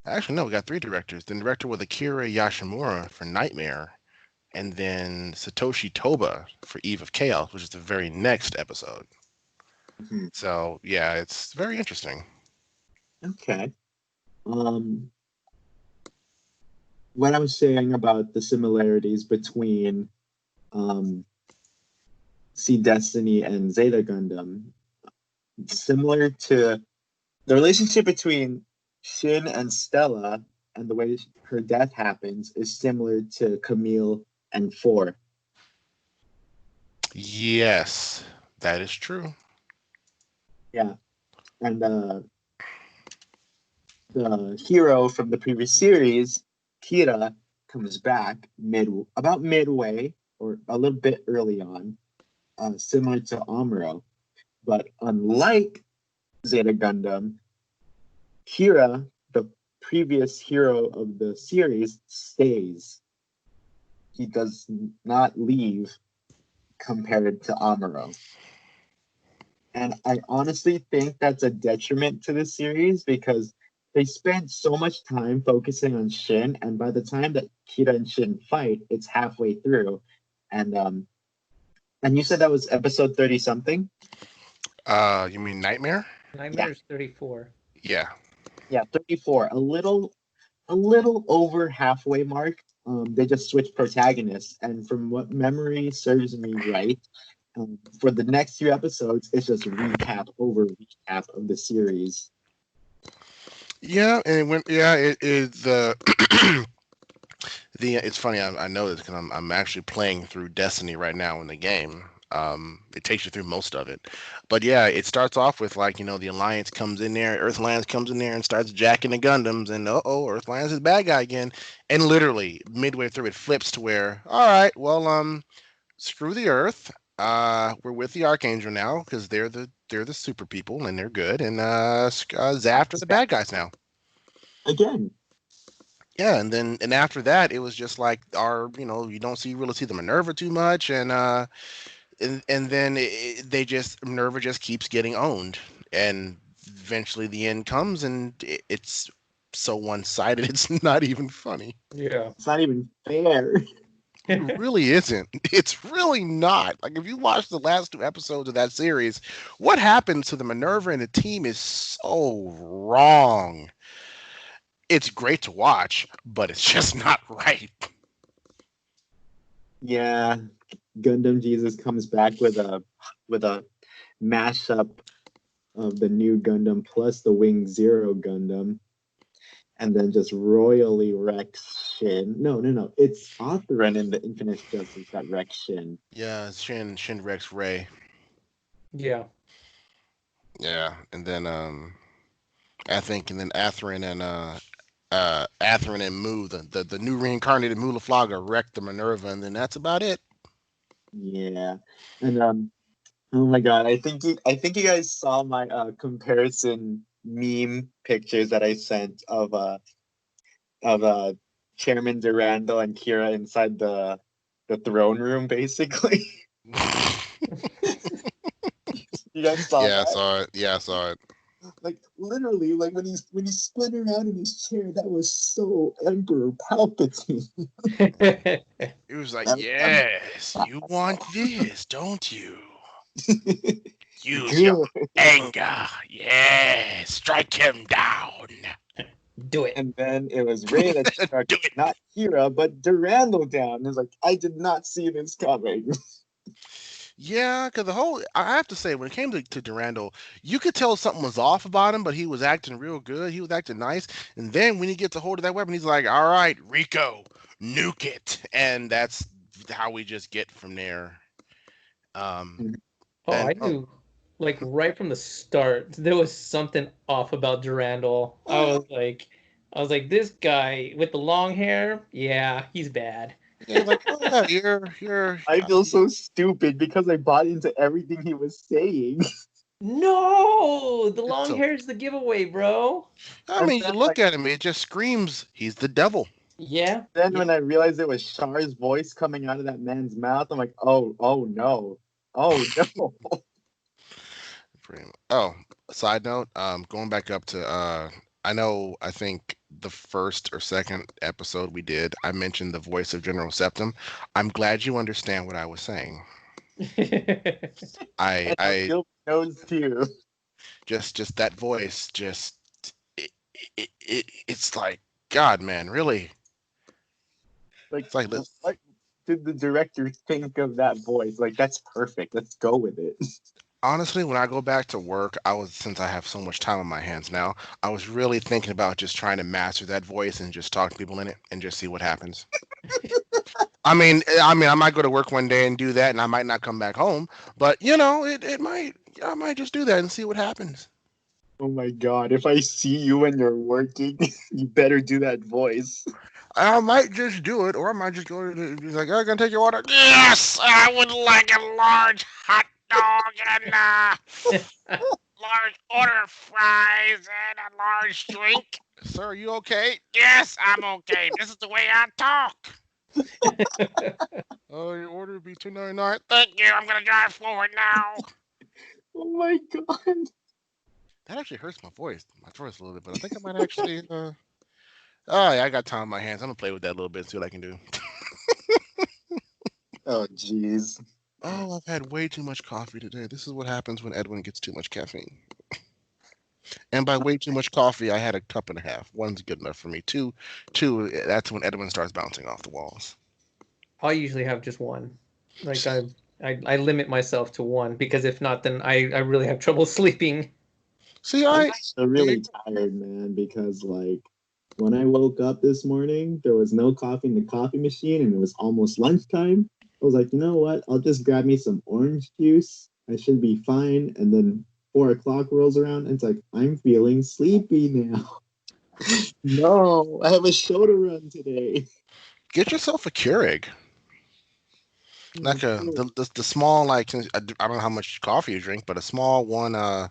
Actually, no. We got 3 directors. The director was Akira Yashimura for Nightmare, and then Satoshi Toba for Eve of Chaos, which is the very next episode. Mhm. So yeah, it's very interesting. Okay. What I was saying about the similarities between Seed Destiny and Zeta Gundam, similar to the relationship between Shin and Stella and the way her death happens is similar to Camille and Four. Yes, that is true. Yeah. And the hero from the previous series, Kira, comes back about midway or a little bit early on, similar to Amuro. But unlike Zeta Gundam, Kira, the previous hero of the series, stays. He does not leave compared to Amuro. And I honestly think that's a detriment to the series because they spent so much time focusing on Shin, and by the time that Kira and Shin fight, it's halfway through. And you said that was episode 30 something? You mean Nightmare? Nightmare is 34. Yeah. Yeah, 34. A little over halfway mark. They just switched protagonists, and from what memory serves me right, for the next few episodes, it's just recap over recap of the series. Yeah, and it went. Yeah, it the the. It's funny. I know this because I'm actually playing through Destiny right now in the game. It takes you through most of it, but yeah, it starts off with like the Alliance comes in there, Earthlands comes in there and starts jacking the Gundams, and Earthlands is bad guy again, and literally midway through it flips to where all right, well screw the Earth. We're with the Archangel now because they're the super people and they're good, and Zaft are the bad guys now. Again. Yeah, and after that, it was just like you don't really see the Minerva too much, and then Minerva just keeps getting owned, and eventually the end comes, and it's so one-sided, it's not even funny. Yeah. It's not even fair. It really isn't. It's really not. Like if you watch the last 2 episodes of that series, what happens to the Minerva and the team is so wrong. It's great to watch, but it's just not right. Yeah, Gundam Jesus comes back with a mashup of the new Gundam plus the Wing Zero Gundam, and then just royally wrecks Shin. No. It's Othran in the Infinite Justice that wrecks Shin. Yeah, Shin Rex Ray. Yeah. Yeah, and then I think and then Atherin and Mu, the new reincarnated Mu Laflaga wrecked the Minerva, and then that's about it. Yeah, and oh my god, I think you guys saw my comparison meme pictures that I sent of Chairman Durandal and Kira inside the throne room, basically. You guys saw Yeah, I that? saw it. Yeah, I saw it. Like literally, like when he spun around in his chair, that was so Emperor Palpatine. It was like, yes, you want this, don't you? Use your anger. Yes, strike him down. Do it. And then it was Ray that struck not Kira, but Durandal down. It's like, I did not see this coming. Yeah, because I have to say, when it came to Durandal, you could tell something was off about him, but he was acting real good. He was acting nice. And then when he gets a hold of that weapon, he's like, all right, Rico, nuke it. And that's how we just get from there. I knew, like right from the start, there was something off about Durandal. I was like, this guy with the long hair, yeah, he's bad. Yeah, like, you're. I feel so stupid because I bought into everything he was saying. No, the long hair is the giveaway, bro. I mean, you look at him, it just screams, he's the devil. Yeah. Then when I realized it was Char's voice coming out of that man's mouth, I'm like, oh no. Oh, side note, going back up to I know, I think the first or second episode we did, I mentioned the voice of General Septim. I'm glad you understand what I was saying. I knows too. just that voice, just it's like, God, man, really? Like, It's like, what did the director think of that voice? Like, that's perfect. Let's go with it. honestly, when I go back to work, since I have so much time on my hands now, I was really thinking about just trying to master that voice and just talk to people in it and just see what happens. I might go to work one day and do that, and I might not come back home. But I might just do that and see what happens. Oh my god! If I see you when you're working, you better do that voice. I might just do it, or I might just go to be like, "I'm gonna take your order." Yes, I would like a large hot dog and large order of fries and a large drink. Sir, are you okay? Yes, I'm okay. This is the way I talk. Your order would be $2.99. Thank you. I'm gonna drive forward now. Oh my god! That actually hurts my voice a little bit, but I think I might actually. Oh yeah, I got time on my hands. I'm gonna play with that a little bit, see what I can do. Oh jeez. Oh, I've had way too much coffee today. This is what happens when Edwin gets too much caffeine. And by way too much coffee, I had a cup and a half. One's good enough for me. Two, that's when Edwin starts bouncing off the walls. I usually have just one. Like I limit myself to one because if not, then I really have trouble sleeping. See, I'm still really tired, man, because like when I woke up this morning, there was no coffee in the coffee machine and it was almost lunchtime. I was like, you know what? I'll just grab me some orange juice. I should be fine. And then 4 o'clock rolls around and it's like, I'm feeling sleepy now. No, I have a show to run today. get yourself a Keurig. Like the small, like, I don't know how much coffee you drink, but a small one, one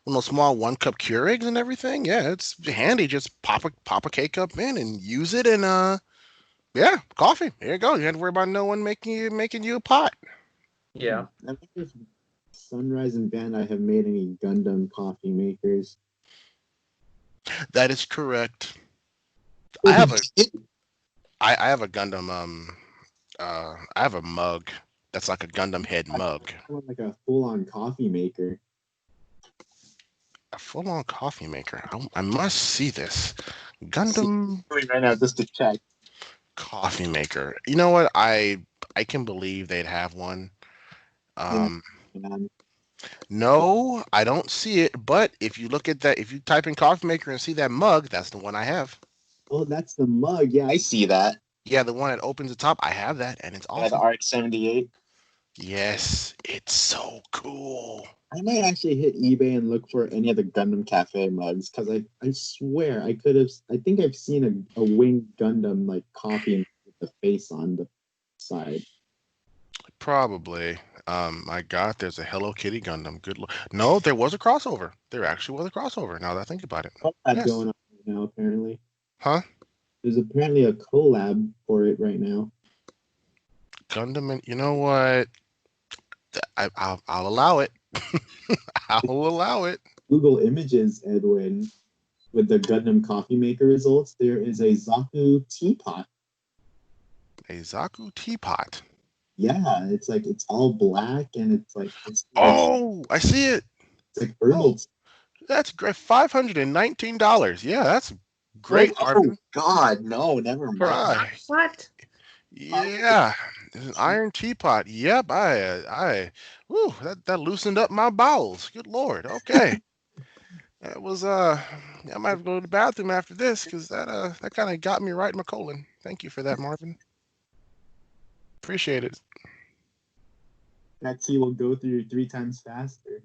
of those small 1 cup Keurigs and everything. Yeah, it's handy. Just pop a K cup in and use it, and yeah, coffee. There you go. You don't have to worry about no one making you a pot. Yeah. I think if Sunrise and Bandai have made any Gundam coffee makers. That is correct. I have a Gundam. I have a mug that's like a Gundam head mug. Like a full-on coffee maker. A full-on coffee maker. I must see this Gundam Right now, just to check. coffee maker. You know what? I can believe they'd have one. No, I don't see it. But if you look at that, if you type in coffee maker and see that mug, that's the one I have. Oh, that's the mug. Yeah, I see that. Yeah, the one that opens the top. I have that, and it's awesome. The RX-78. Yes, it's so cool. I might actually hit eBay and look for any of the Gundam Cafe mugs because I swear I think I've seen a winged Gundam like coffee with the face on the side. Probably. My God, there's a Hello Kitty Gundam. Good Lord. No, there was a crossover. There actually was a crossover. Now that I think about it. What's that going on right now? Apparently. Huh? There's apparently a collab for it right now. Gundam, and you know what? I'll allow it. I'll allow it. Google Images, Edwin, with the Gundam coffee maker results. There is a Zaku teapot. A Zaku teapot. Yeah, it's all black and it's I see it. It's like herbal. That's great. $519. Yeah, that's great. Oh God, no, never mind. What? Yeah, it's an iron teapot. Yep, that loosened up my bowels. Good Lord. Okay. That was I might have to go to the bathroom after this because that kind of got me right in my colon. Thank you for that, Marvin. Appreciate it. That tea will go through 3 times faster.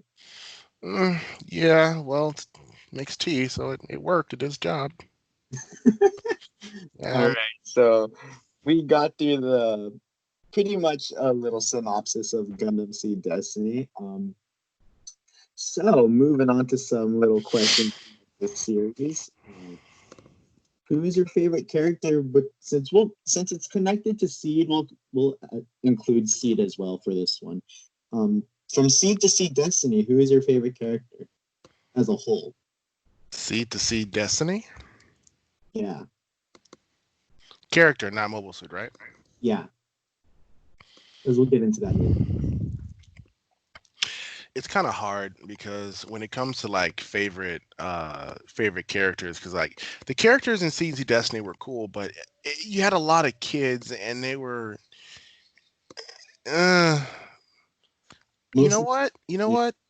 Yeah, well, it makes tea, so it worked. It did its job. Yeah. All right, so we got through the pretty much a little synopsis of Gundam Seed Destiny. So moving on to some little questions in the series. Who is your favorite character? But since it's connected to Seed, we'll include Seed as well for this one. From Seed to Seed Destiny, who is your favorite character as a whole? Seed to Seed Destiny? Yeah. Character, not mobile suit, right? Yeah. Because we'll get into that later. It's kind of hard because when it comes to like favorite characters, because like the characters in Seeds of Destiny were cool, but you had a lot of kids and they were you know what?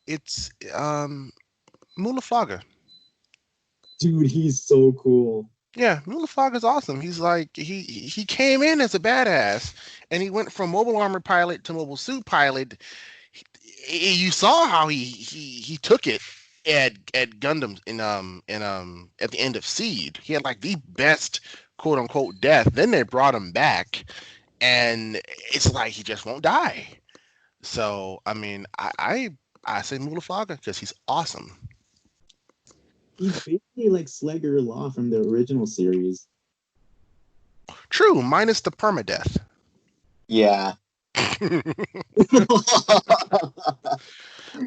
It's Mulaflaga. Dude, he's so cool. Yeah, Mulaflaga's awesome. He's like he came in as a badass and he went from mobile armor pilot to mobile suit pilot. You saw how he took it at Gundam in at the end of Seed. He had like the best quote unquote death. Then they brought him back and it's like he just won't die. So I mean I say Mulaflaga because he's awesome. He's basically like Slegger Law from the original series. True, minus the permadeath. Yeah.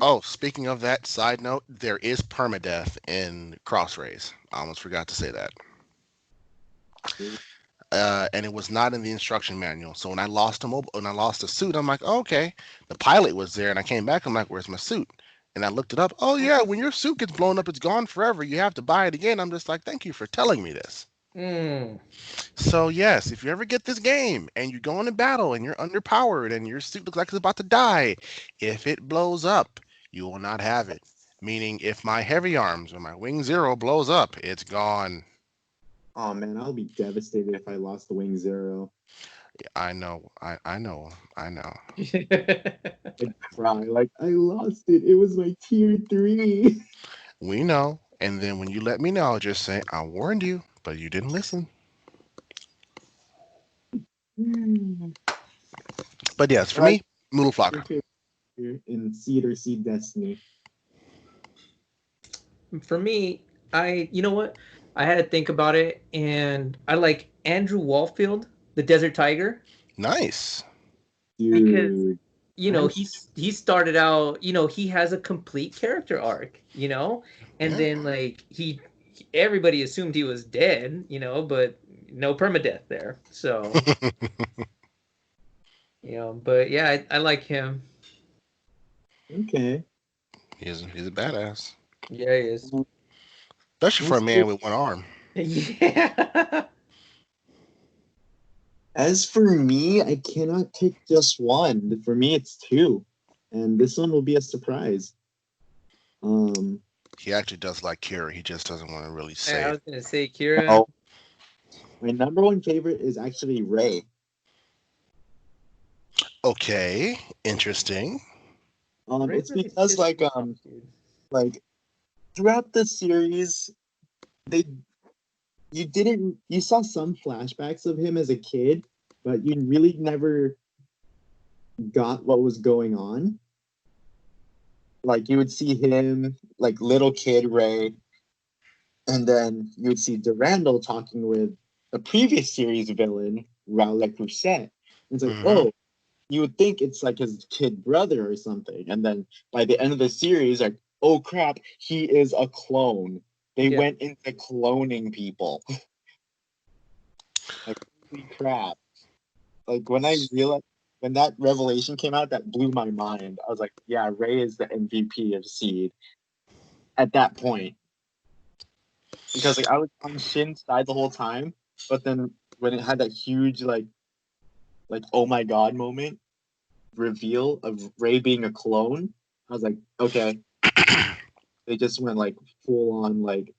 Oh, speaking of that, side note, there is permadeath in Crossrays. I almost forgot to say that. And it was not in the instruction manual. So when I lost a suit, I'm like, oh, okay. The pilot was there, and I came back. I'm like, where's my suit? And I looked it up. Oh yeah, when your suit gets blown up, it's gone forever. You have to buy it again. I'm just like, thank you for telling me this. So yes, if you ever get this game and you go into battle and you're underpowered and your suit looks like it's about to die, if it blows up, you will not have it. Meaning, if my heavy arms or my wing 0 blows up, it's gone. Oh man, I'll be devastated if I lost the wing 0. I know. I know. I'd cry like I lost it. It was my tier 3. We know. And then when you let me know, I'll just say, I warned you, but you didn't listen. But yes, for me, Mulaflaga. In Seed or Seed Destiny. For me, you know what? I had to think about it, and I like Andrew Wallfield, the Desert Tiger. Nice. Dude. Because he started out, he has a complete character arc, and then like everybody assumed he was dead, but no permadeath there. So but yeah, I like him. Okay. He's a badass. Yeah, he is. Especially for a man with one arm. Yeah. As for me, I cannot pick just one. For me, it's 2. And this one will be a surprise. He actually does like Kira. He just doesn't want to really say I it. was going to say Kira. Oh, my number 1 favorite is actually Rey. Okay, interesting. It's because like throughout the series, you saw some flashbacks of him as a kid, but you really never got what was going on. Like you would see him like little kid Rey, and then you would see Durandal talking with a previous series villain, Raul Le Creuset. It's like, oh, you would think it's like his kid brother or something. And then by the end of the series, like, oh crap, he is a clone. They went into cloning people. Like, holy crap. Like when that revelation came out, that blew my mind. I was like, yeah, Rey is the MVP of Seed at that point. Because like I was on Shin's side the whole time, but then when it had that huge like oh my god moment reveal of Rey being a clone, I was like, okay. They just went like full on like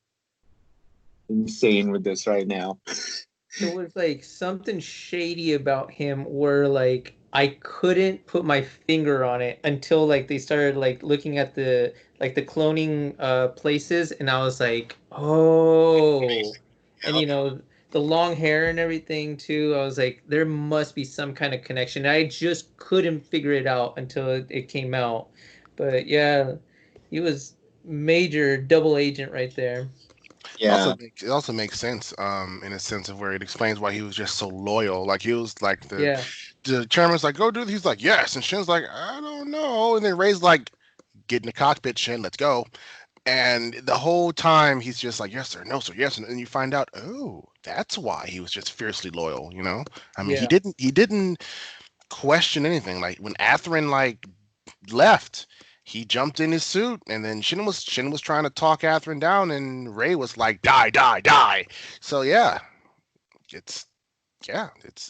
insane with this right now. There was like something shady about him where like I couldn't put my finger on it until like they started like looking at the cloning places, and I was like, oh. And the long hair and everything too, I was like, there must be some kind of connection. I just couldn't figure it out until it came out. But yeah, he was major double agent right there. Yeah. It also makes sense, in a sense of where it explains why he was just so loyal. Like he was like the chairman's like, go do this. He's like, yes, and Shin's like, I don't know, and then Rey's like, get in the cockpit, Shin, let's go. And the whole time he's just like, yes, sir, no, sir, yes. And you find out, oh, that's why he was just fiercely loyal, you know? I mean, Yeah. he didn't question anything. Like when Atherin like left, he jumped in his suit, and then Shin was trying to talk Atherin down, and Ray was like, die, die, die. So yeah, it's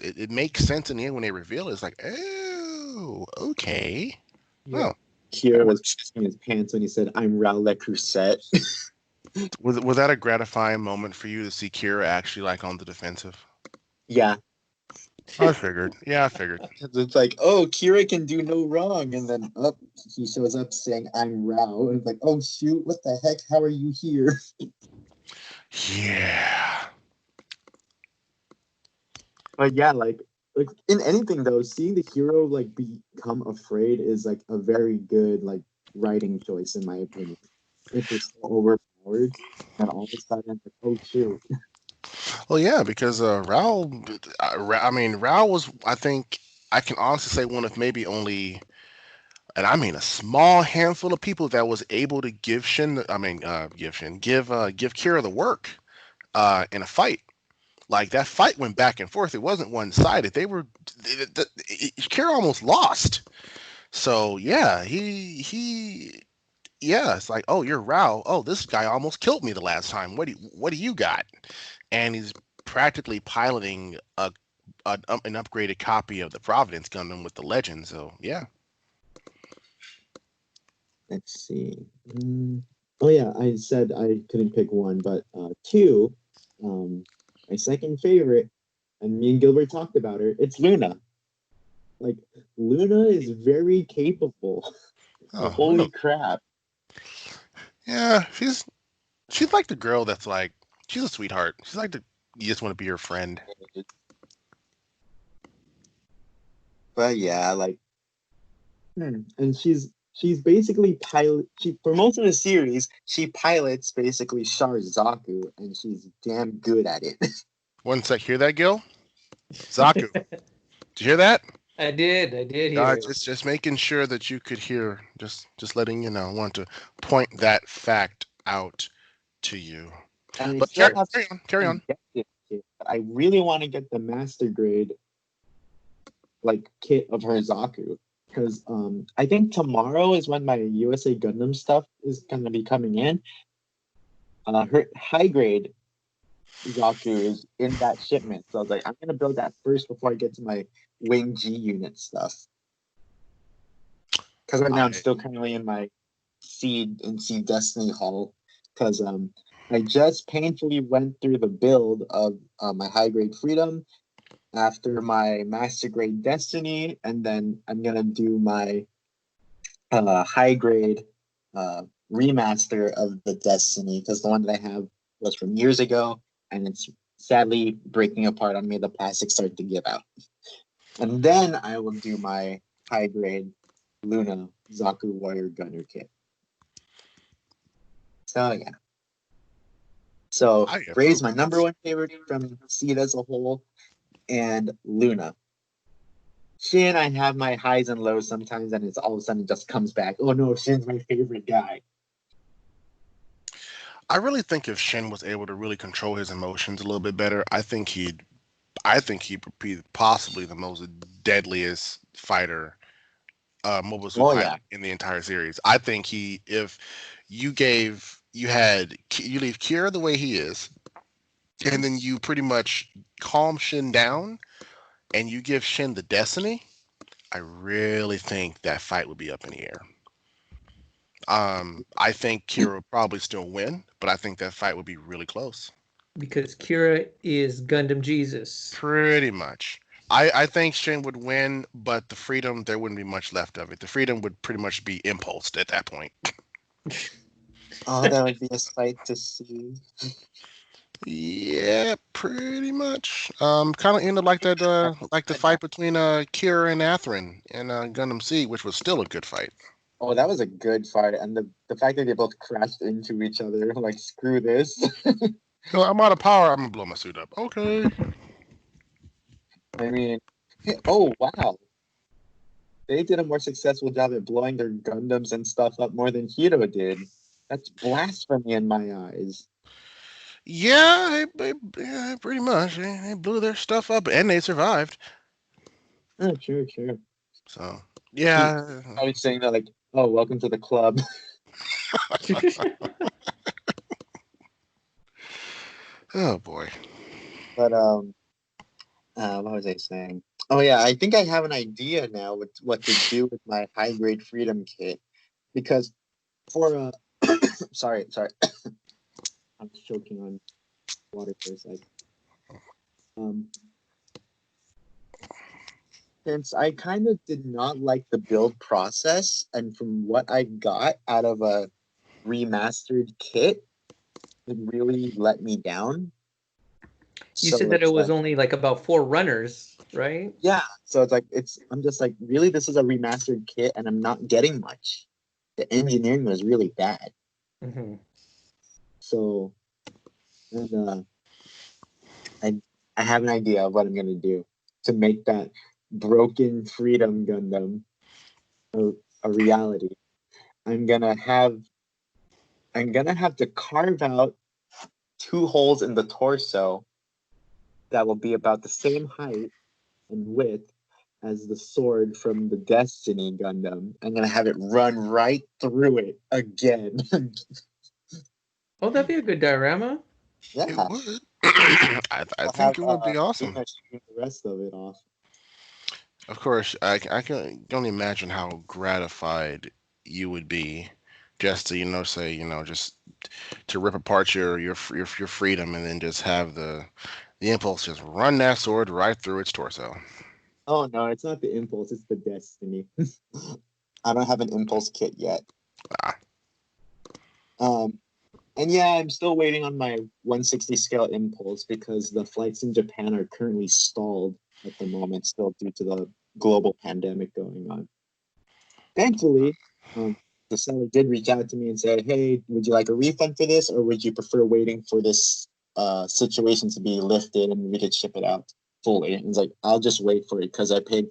it makes sense in the end when they reveal it. It's like, oh, okay. Yeah. Oh, Kira was pissing his pants when he said, "I'm Raul Le Creuset." was that a gratifying moment for you to see Kira actually like on the defensive? Yeah, I figured. Yeah, I figured. it's like, oh, Kira can do no wrong, and then he shows up saying, "I'm Raul," and it's like, oh shoot, what the heck? How are you here? Yeah. But yeah, like in anything though, seeing the hero like become afraid is like a very good like writing choice in my opinion. If it's so overpowered, and all of a sudden, like, oh shoot. Well, yeah, because Raul, I mean, Raul was, I think, I can honestly say one of maybe only, and I mean a small handful of people that was able to give give Kira the work in a fight. Like that fight went back and forth. It wasn't one sided. Kira almost lost. So yeah, yeah, it's like, oh, you're Raul. Oh, this guy almost killed me the last time. What do you got? And he's practically piloting an upgraded copy of the Providence Gundam with the Legend. So yeah. Let's see. Oh yeah, I said I couldn't pick one, but two. My second favorite, and me and Gilbert talked about her. It's Luna. Like Luna is very capable. Oh, Holy crap! yeah, she's like the girl that's like she's a sweetheart. She's like you just want to be her friend. But yeah, like, and she's basically for most of the series she pilots basically Char Zaku, and she's damn good at it. One sec, hear that, Gil? Zaku, did you hear that? I did hear it. Just making sure that you could hear. Just letting you know. I want to point that fact out to you. And I But still carry on. get this kit, but I really want to get the master grade like kit of her Zaku, because I think tomorrow is when my USA Gundam stuff is gonna be coming in. Her high grade Zaku is in that shipment, so I was like, I'm gonna build that first before I get to my Wing G unit stuff. Because right now I'm still currently in my Seed Destiny haul, because I just painfully went through the build of my high grade Freedom after my master grade Destiny, and then I'm gonna do my high grade remaster of the Destiny, because the one that I have was from years ago, and it's sadly breaking apart on me. The plastic started to give out, and then I will do my high grade Luna Zaku Warrior Gunner kit. So yeah. So Ray's my number one favorite from Seed as a whole, and Luna. Shin, I have my highs and lows sometimes, and it's all of a sudden it just comes back. Oh no, Shin's my favorite guy. I really think if Shin was able to really control his emotions a little bit better, I think he'd be possibly the most deadliest fighter, mobile suit pilot in the entire series. I think if you leave Kira the way he is, and then you pretty much calm Shin down, and you give Shin the Destiny, I really think that fight would be up in the air. I think Kira would probably still win, but I think that fight would be really close. Because Kira is Gundam Jesus. Pretty much. I think Shin would win, but the Freedom, there wouldn't be much left of it. The Freedom would pretty much be impulsed at that point. Oh, that would be a sight to see. Yeah, pretty much. Kind of ended like that, like the fight between Kira and Atherin and Gundam Seed, which was still a good fight. Oh, that was a good fight, and the fact that they both crashed into each other, like, screw this. So I'm out of power. I'm gonna blow my suit up. Okay. I mean, oh wow, they did a more successful job at blowing their Gundams and stuff up more than Hiro did. That's blasphemy in my eyes. Yeah, yeah, pretty much. They blew their stuff up and they survived. Oh, sure. So yeah. I was saying that like, oh, welcome to the club. Oh boy. But what was I saying? Oh yeah, I think I have an idea now with what to do with my high grade freedom kit, because for sorry, I'm choking on water for a sec. Since I kind of did not like the build process, and from what I got out of a remastered kit, it really let me down. You So said that it it's was like, only like about 4 runners, right? yeah. So it's like I'm just like, really, this is a remastered kit, and I'm not getting much. The engineering was really bad. Mm-hmm. So, and I have an idea of what I'm gonna do to make that broken Freedom Gundam a reality. I'm gonna have to carve out 2 holes in the torso that will be about the same height and width as the sword from the Destiny Gundam. I'm gonna have it run right through it again. Oh, that'd be a good diorama. It Yeah. would. I I'll think have it would be awesome. Luna shooting the rest of it off. Of course, I can only imagine how gratified you would be just to, say, just to rip apart your freedom and then just have the impulse just run that sword right through its torso. Oh no, it's not the Impulse, it's the Destiny. I don't have an Impulse kit yet. Ah. And yeah, I'm still waiting on my 160 scale Impulse because the flights in Japan are currently stalled at the moment, still due to the global pandemic going on. Thankfully, the seller did reach out to me and say, "Hey, would you like a refund for this, or would you prefer waiting for this situation to be lifted and we could ship it out fully?" And it's like, I'll just wait for it because I paid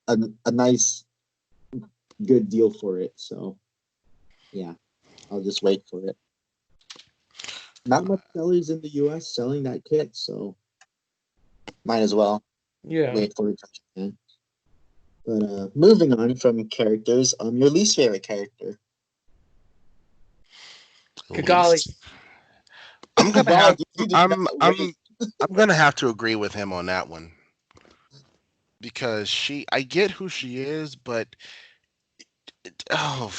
a nice, good deal for it. So, yeah, I'll just wait for it. Not much sellers in the U.S. selling that kit, so might as well wait for it to Japan. But moving on from characters, your least favorite character. Kigali. I'm gonna have You did I'm not I'm wait. I'm gonna have to agree with him on that one because I get who she is, but oh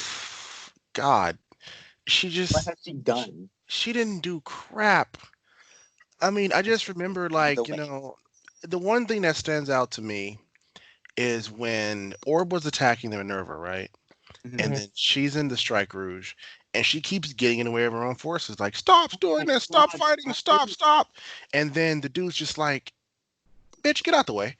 God, she What just has she done? she didn't do crap. I mean, I just remember The like way. the one thing that stands out to me is when Orb was attacking the Minerva, right? And Mhm. then she's in the Strike Rouge, and she keeps getting in the way of her own forces. Like, stop doing this, stop God, fighting, stop. And then the dude's just like, bitch, get out the way.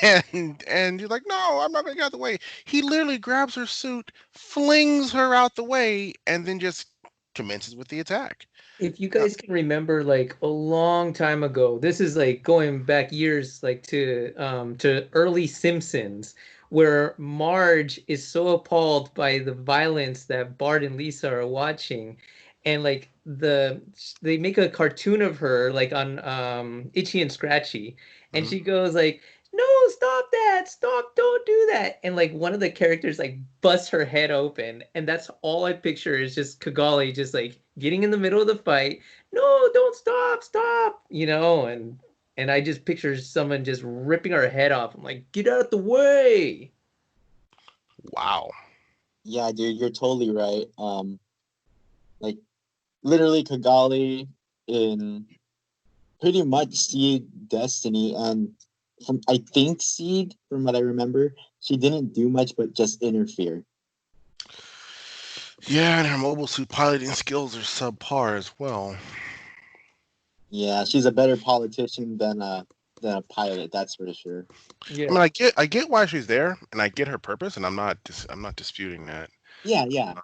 And you're like, no, I'm not gonna get out the way. He literally grabs her suit, flings her out the way, and then just commences with the attack. If you guys can remember, like a long time ago, this is like going back years, like to early Simpsons, where Marge is so appalled by the violence that Bart and Lisa are watching, and like they make a cartoon of her like on Itchy and Scratchy, and Mhm. she goes like, "No, stop that! Stop! Don't do that!" And like one of the characters like busts her head open, and that's all I picture is just Kigali just like getting in the middle of the fight. No, don't stop! Stop! And I just picture someone just ripping her head off. I'm like, get out the way! Wow. Yeah, dude, you're totally right. Like literally Kigali in pretty much Seed Destiny, and from I think Seed, from what I remember, she didn't do much but just interfere. Yeah, and her mobile suit piloting skills are subpar as well. Yeah, she's a better politician than a pilot, that's for sure. I mean, I get why she's there, and I get her purpose, and I'm not disputing that. Yeah.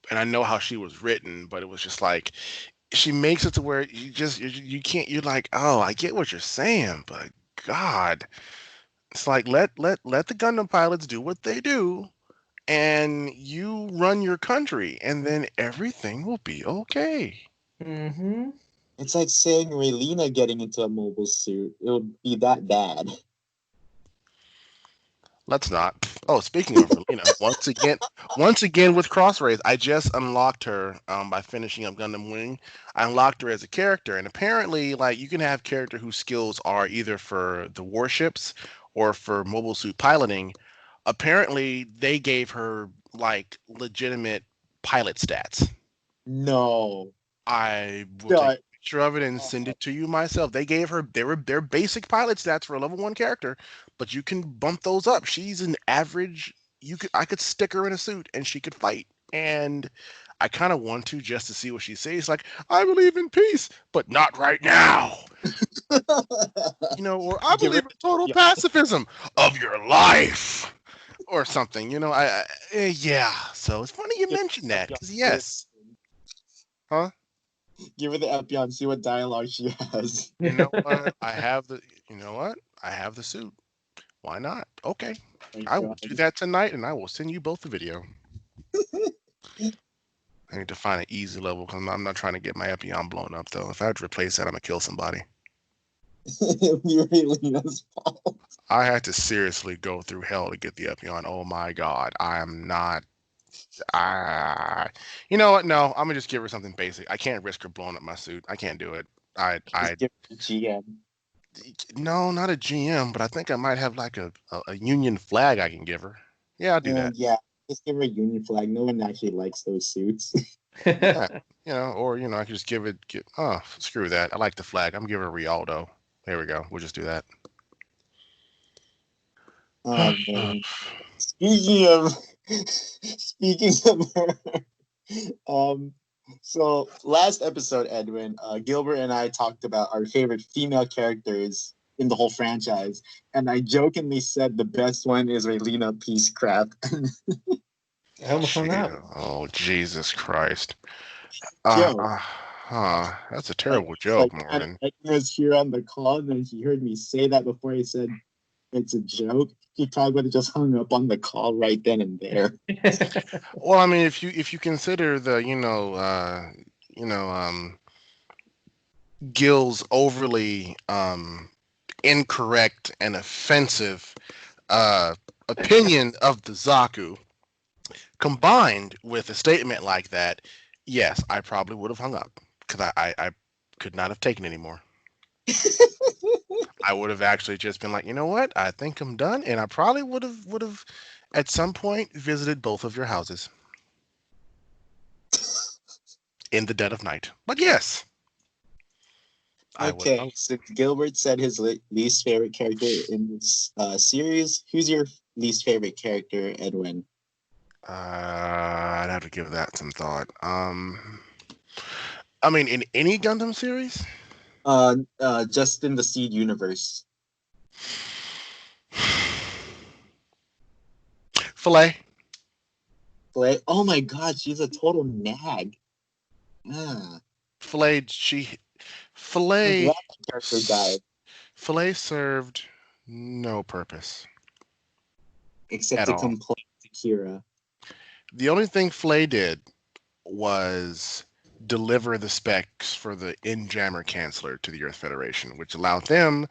And I know how she was written, but it was just like she makes it to where you can't. You're like, oh, I get what you're saying, but God, it's like let the Gundam pilots do what they do, and you run your country, and then everything will be okay. Mm-hmm. It's like saying Raylina getting into a mobile suit. It would be that bad. Let's not. Oh, speaking of Relina, once again with Cross Rays, I just unlocked her by finishing up Gundam Wing. I unlocked her as a character, and apparently, like you can have character whose skills are either for the warships or for mobile suit piloting. Apparently, they gave her like legitimate pilot stats. No. I will take No. a picture of it and send it to you myself. They gave her their basic pilot stats for a level 1 character, but you can bump those up. She's an average. I could stick her in a suit and she could fight. And I kind of want to just to see what she says. Like, I believe in peace, but not right now. Or I Give her, believe in total yeah. pacifism of your life. Or something, yeah. So it's funny you Give mentioned that, her because yes. Huh? Give her the Epion, see what dialogue she has. You know what? You know what? I have the suit. Why not? Okay. Thank I will God. do that tonight, and I will send you both the video. I need to find an easy level because I'm not trying to get my Epion blown up, though. If I have to replace that, I'm going to kill somebody. It'd be Raylina's fault. I had to seriously go through hell to get the Epion. Oh my god. I am not. You know what? No, I'm going to just give her something basic. I can't risk her blowing up my suit. I can't do it. Just give her the GM. No, not a GM, but I think I might have like a Union flag I can give her. Yeah, I'll do that. Yeah, just give her a Union flag. No one actually likes those suits. Yeah, or I could just oh, screw that. I like the flag. I'm giving her Rialdo. There we go. We'll just do that. Man. Speaking of her, so last episode, Edwin, Gilbert and I talked about our favorite female characters in the whole franchise, and I jokingly said the best one is Raylina Peacecraft. I almost hung up. Oh, Jesus Christ. Joke. That's a terrible joke, Morgan. Edwin was here on the call, and then he heard me say that before he said it's a joke. He probably would have just hung up on the call right then and there. Well, I mean, if you consider the Gil's overly incorrect and offensive opinion of the Zaku, combined with a statement like that, yes, I probably would have hung up because I could not have taken anymore. I would have actually just been like, you know what? I think I'm done, and I probably would have at some point visited both of your houses in the dead of night. But yes. Okay, so Gilbert said his least favorite character in this series. Who's your least favorite character, Edwin? I'd have to give that some thought. I mean, in any Gundam series? Just in the Seed universe. Filet. Oh my god, she's a total nag. Filet character died. Filet served no purpose. Except to complain to Kira. The only thing Filet did was deliver the specs for the N-Jammer Canceller to the Earth Federation, which allowed them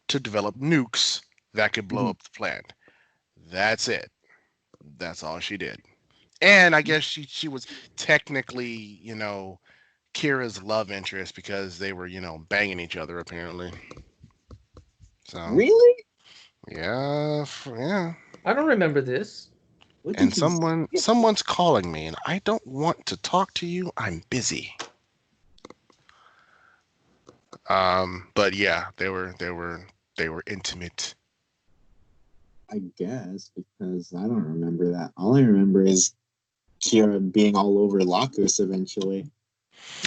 to develop nukes that could blow up the planet. That's it. That's all she did. And I guess she was technically, Kira's love interest because they were, banging each other apparently. So really? Yeah. I don't remember this. And someone's calling me, and I don't want to talk to you. I'm busy. But yeah, they were intimate. I guess because I don't remember that. All I remember is Kira being all over Lacus eventually.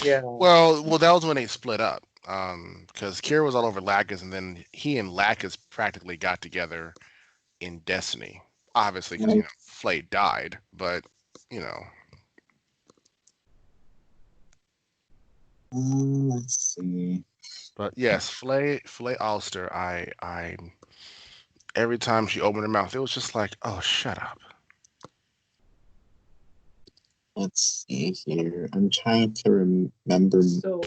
Yeah. Well, that was when they split up. Because Kira was all over Lacus, and then he and Lacus practically got together in Destiny. Obviously, because Flay died, but Let's see. But yes, Flay Ulster. I every time she opened her mouth, it was just like, oh, shut up. Let's see here. I'm trying to remember. So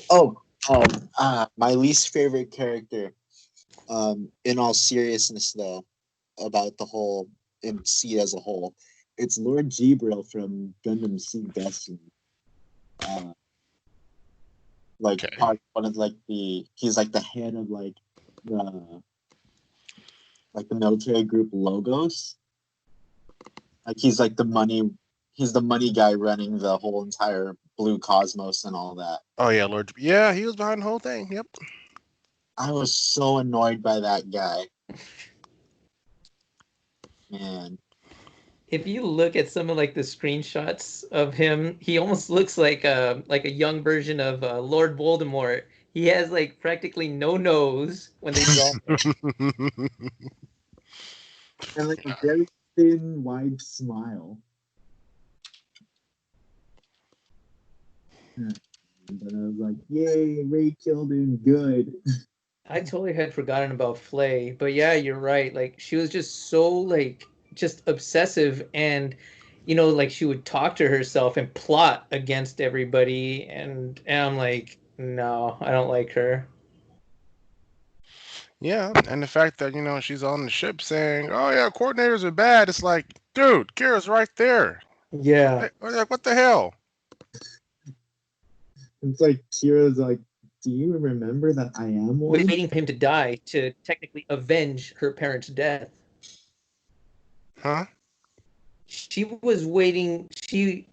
My least favorite character. In all seriousness, though, about the whole Seed as a whole, it's Lord Jibril from Gundam Seed Destiny. Okay. One of he's like the head of the military group Logos. Like he's like he's the money guy running the whole entire Blue Cosmos and all that. Oh yeah, Lord. Yeah, he was behind the whole thing. Yep. I was so annoyed by that guy. Man. if you look at some of like the screenshots of him, he almost looks like a young version of Lord Voldemort. He has like practically no nose when they draw him. And like a very thin, wide smile. And then I was like, yay, Ray killed him, good. I totally had forgotten about Flay, but yeah, you're right. Like she was just so like just obsessive, and like she would talk to herself and plot against everybody, and I'm like, no, I don't like her. Yeah, and the fact that she's on the ship saying, "Oh yeah, coordinators are bad." It's like, dude, Kira's right there. Yeah. What the hell? It's like Kira's like, do you remember that I am one? Waiting for him to die to technically avenge her parents' death. Huh? She was waiting.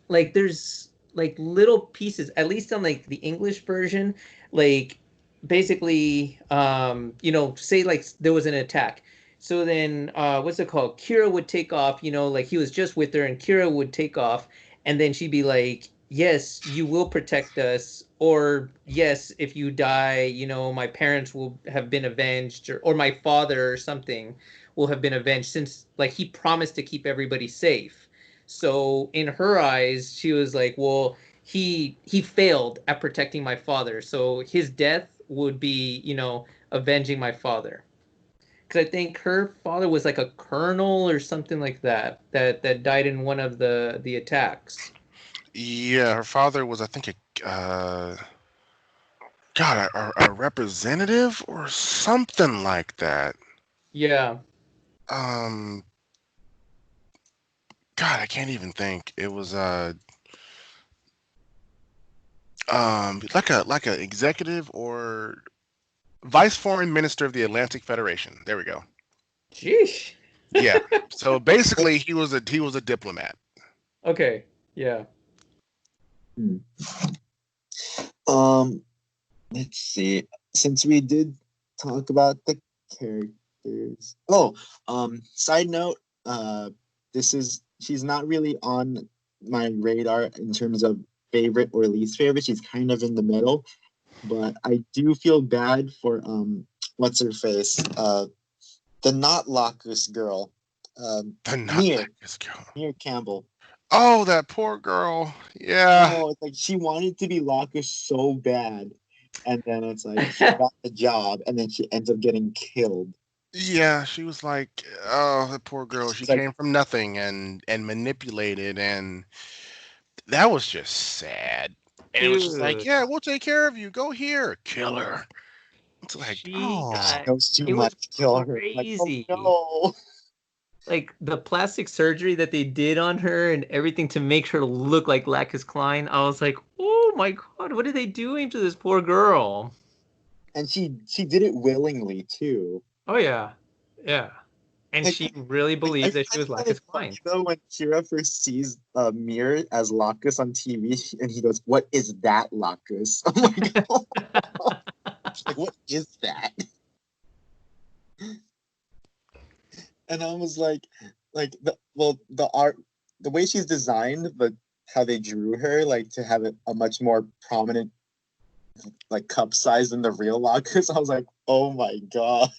There's like little pieces, at least on like the English version, like basically, say like there was an attack. So then, what's it called? Kira would take off, like he was just with her, and Kira would take off, and then she'd be like, yes, you will protect us, or yes, if you die, my parents will have been avenged, or my father or something will have been avenged, since like he promised to keep everybody safe. So in her eyes, she was like, well, he failed at protecting my father, so his death would be, avenging my father. Because I think her father was like a colonel or something like that died in one of the attacks. Yeah, her father was, I think, a representative or something like that. Yeah. Um, I can't even think. It was like a executive or vice foreign minister of the Atlantic Federation. There we go. Sheesh. Yeah. So basically, he was a diplomat. Okay. Yeah. Let's see. Since we did talk about the characters. Side note, she's not really on my radar in terms of favorite or least favorite. She's kind of in the middle. But I do feel bad for what's her face? The not Locus girl. The not Mia this girl. Campbell. Oh, that poor girl. Yeah. Oh, it's like she wanted to be Locus so bad. And then it's like she got the job and then she ends up getting killed. Yeah, she was like, oh, the poor girl. She It's like, came from nothing and manipulated, and that was just sad. And it was just like, Dude. yeah, we'll take care of you. Go here, kill her. It's like, She got. knows too It was much to kill her. Like, crazy. oh, no. Like the plastic surgery that they did on her and everything to make her look like Lacus Klein, I was like, oh my god, what are they doing to this poor girl? And she did it willingly too. Oh yeah, yeah, and Like, she really I believed that she find was it kind Lacus of Klein. funny though when Kira first sees Mir as Locus on TV and he goes, "What is that, Locus?" I'm like, oh. Like, what is that? And I was like the art, the way she's designed, but how they drew her, like to have a much more prominent like cup size than the real Locus. I was like, oh my god.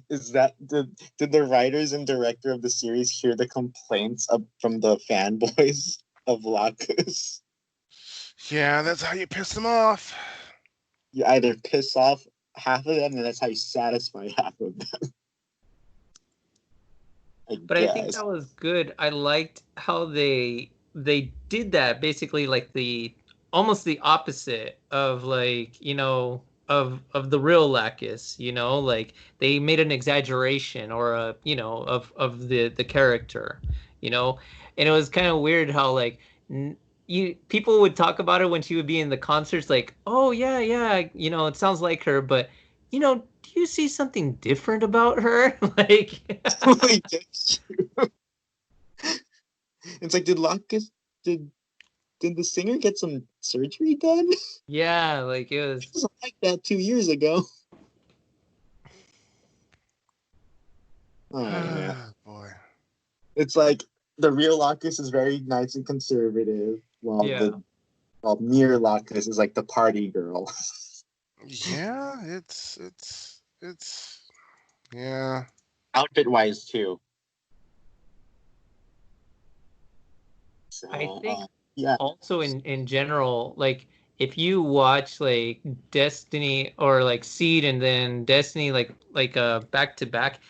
Is that did the writers and director of the series hear the complaints from the fanboys of Lacus? yeah, that's how you piss them off. You either piss off half of them, and that's how you satisfy half of them. But I think that was good. I liked how they they did that basically like the almost the opposite of like, of the real Lacus, like they made an exaggeration or a, of the character, you know, and it was kind of weird how like you people would talk about her when she would be in the concerts, like, oh yeah, yeah, it sounds like her, but do you see something different about her? Like, Like, it's like, did did the singer get some surgery done? yeah, like it It was. was like that 2 years ago. Oh man, Boy. it's like the real Lacus is very nice and conservative, while Yeah. Mir Lacus is like the party girl. Yeah, yeah. Outfit wise too. So I think yeah, also in general, like if you watch like Destiny or like Seed and then Destiny like back to back,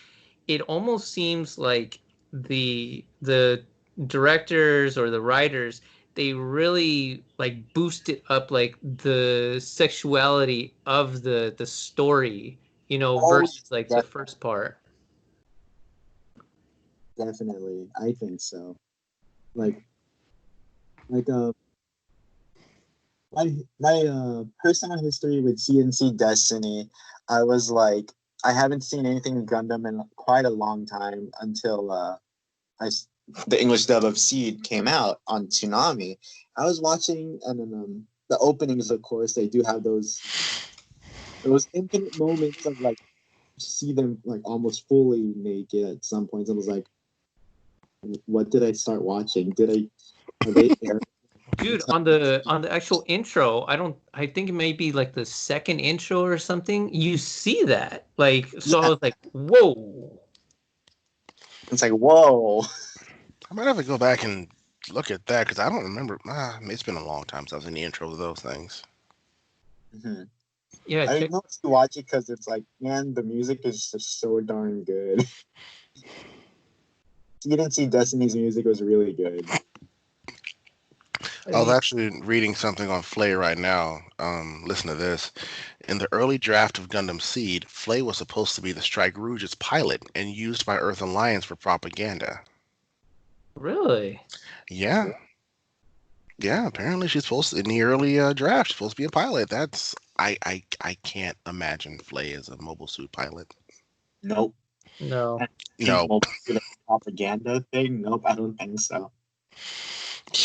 it almost seems like the directors or the writers, they really like boosted up like the sexuality of the story, oh, versus like the that first part. definitely, I think so. Like like my personal history with CNC Destiny, I was like, I haven't seen anything Gundam in quite a long time until the English dub of Seed came out on Tsunami. I was watching, and then the openings, of course, they do have those infinite moments of like see them like almost fully naked at some points. I was like, what did I start watching? Are they airing? Dude, on the actual intro, I think it may be like the second intro or something. You see that. Like, so I Yeah, was like, whoa. it's like, whoa. I might have to go back and look at that because I don't remember. It's been a long time since I was in the intro of those things. Mhm. Yeah, I check. didn't to watch it because it's like, man, the music is just so darn good. You didn't see Destiny's music was really good. I I was mean, actually reading something on Flay right now. Listen to this. In the early draft of Gundam Seed, Flay was supposed to be the Strike Rouge's pilot and used by Earth Alliance for propaganda. really? Yeah, yeah. Apparently, she's supposed to, in the early draft, she's supposed to be a pilot. That's I can't imagine Flay as a mobile suit pilot. Nope. No. And No. the propaganda thing, nope, I don't think so.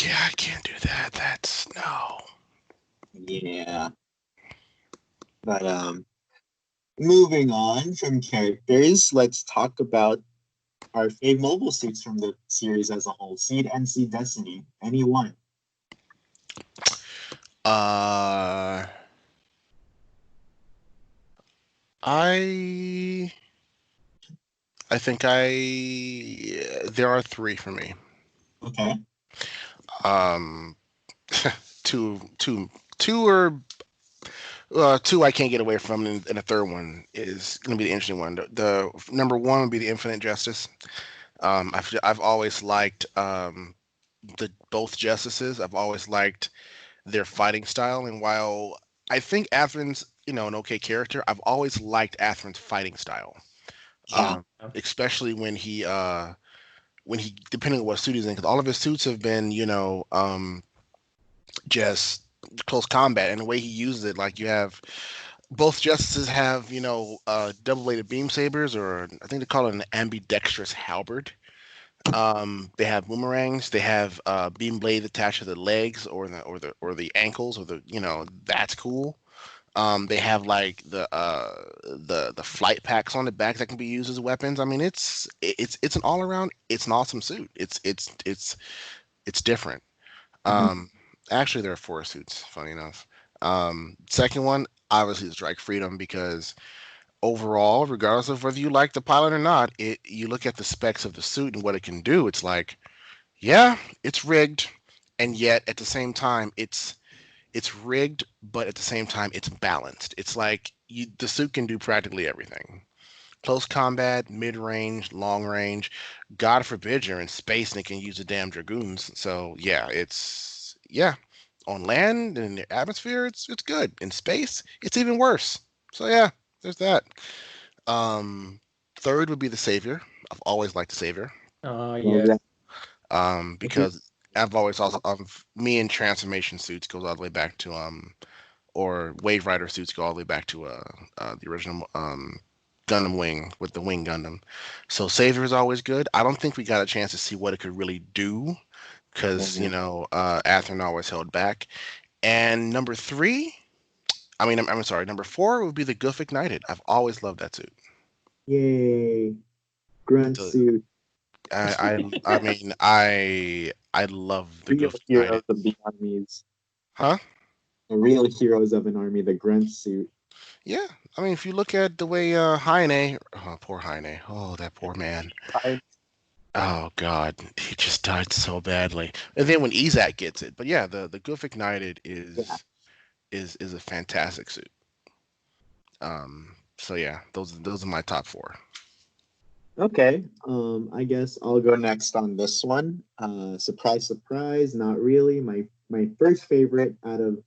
Yeah, I can't do that. That's no. Yeah. But moving on from characters, let's talk about our fave mobile suits from the series as a whole. Seed and Seed Destiny. Any one. Uh, I I think there are three for me. Okay. Um, two, two, two are two I can't get away from, and the third one is going to be the interesting one. The number one would be the Infinite Justice. I've always liked the both Justices. I've always liked their fighting style, and while I think Atherin's an okay character, I've always liked Atherin's fighting style. Yeah. Especially when he depending on what suit he's in, because all of his suits have been just close combat, and the way he uses it, like you have both justices have double-bladed beam sabers, or I think they call it an ambidextrous halberd. They have boomerangs. They have beam blade attached to the legs or the ankles, or that's cool. They have like the flight packs on the back that can be used as weapons. I mean, it's an all around. It's an awesome suit. It's different. Mhm. Um, Actually, there are four suits. Funny enough. Second one, obviously, is Strike Freedom, because overall, regardless of whether you like the pilot or not, you look at the specs of the suit and what it can do. It's like, yeah, it's rigged, and yet at the same time, it's rigged, but at the same time, it's balanced. It's like the suit can do practically everything. close combat, mid range, long range. God forbid you're in space and it can use the damn dragoons. So yeah, on land and in the atmosphere, it's good. In space, it's even worse. So yeah, there's that. Um, Third would be the savior. I've always liked the savior. Well, Yes. Because I've always also me and transformation suits goes all the way back to or Wave Rider suits go all the way back to the original Gundam Wing with the Wing Gundam. So Savior is always good. I don't think we got a chance to see what it could really do because Atherin always held back. And number three, I'm sorry, number four would be the Goof Ignited. I've always loved that suit. yay, grunt So, suit. I love the Real Goof heroes Ignited. of the armies. Huh? The real heroes of an army, the grunt suit. Yeah, I mean, if you look at the way Heine, oh, poor Heine, oh, that poor man. Oh God, he just died so badly. And then when Izak gets it, but yeah, the Goof Ignited is a fantastic suit. So yeah, those are my top four. Okay, I guess I'll go next on this one. Surprise, surprise, not really. My first favorite out of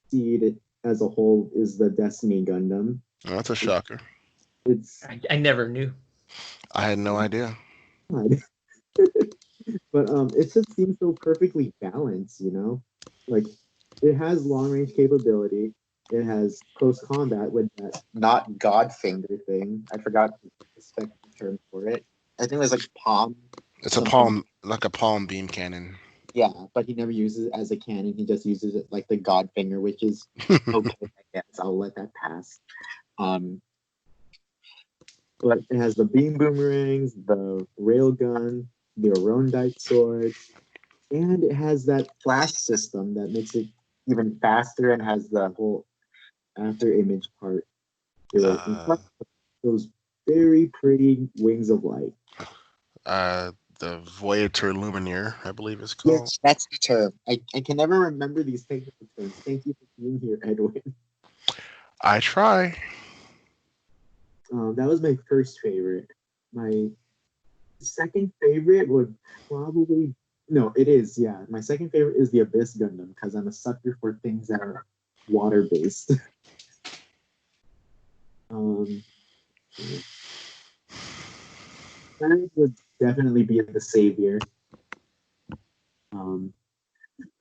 Seed as a whole is the Destiny Gundam. Oh, that's a shocker. It's I never knew. I had no idea. odd. But it just seems so perfectly balanced, you know? Like it has long range capability. It has close combat with that not God finger thing. I forgot the spec term for it. I think it was like palm. It's something. like a palm beam cannon. Yeah, but he never uses it as a cannon. He just uses it like the God finger, which is okay. I guess I'll let that pass. But it has the beam boomerangs, the railgun, the Arondite sword, and it has that flash system that makes it even faster and has the whole after image part to it. And plus those very pretty wings of light. The Voyager Lumineer, I believe it's called. Yes, that's the term. I can never remember these technical terms. Thank you for being here, Edwin. I try. That was my first favorite. My second favorite would probably it is, yeah. My second favorite is the Abyss Gundam because I'm a sucker for things that are water based. Third would definitely be the Savior.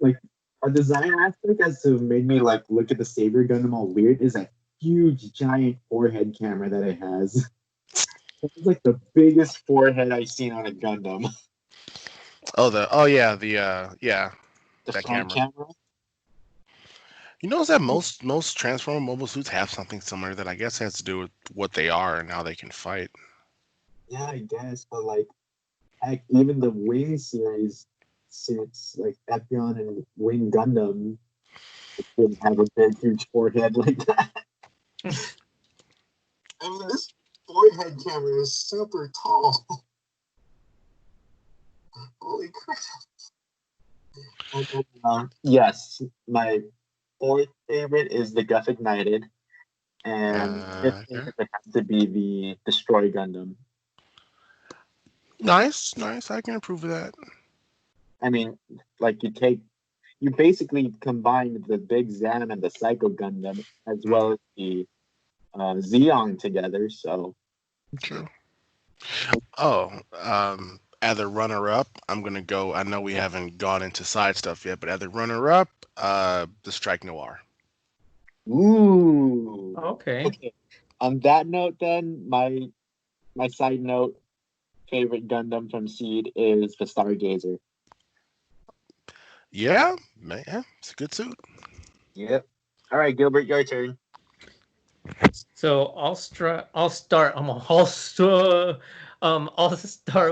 Like a design aspect as to made me like look at the Savior Gundam all weird is that huge giant forehead camera that it has. It's like the biggest forehead I've seen on a Gundam. The The camera. camera. You notice that most Transformer mobile suits have something similar that I guess has to do with what they are and how they can fight. Yeah, I guess, but like, heck, even the Wing series suits like Epion and Wing Gundam didn't have a big, huge forehead like that. I mean, this forehead camera is super tall. Holy crap! Yes, my fourth favorite is the Guff Ignited, and fifth favorite would have to be the Destroy Gundam. Nice. I can approve of that. I mean, like you basically combine the Big Zam and the Psycho Gundam as well as the Zeong together. So True. Oh, as a runner-up, I'm gonna go. I know we haven't gone into side stuff yet, but as a runner-up, the Strike Noir. ooh, Okay. On that note, then my side note favorite Gundam from Seed is the Stargazer. Yeah, man, it's a good suit. Yep. All right, Gilbert, your turn. So I'll start. I'll start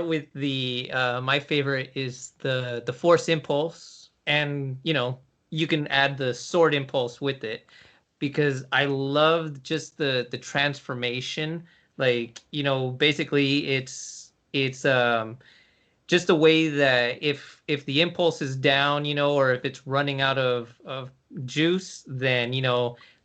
with the my favorite is the Force Impulse, and you can add the Sword Impulse with it because I loved just the transformation. Like basically it's just the way that if the impulse is down, or if it's running out of juice, then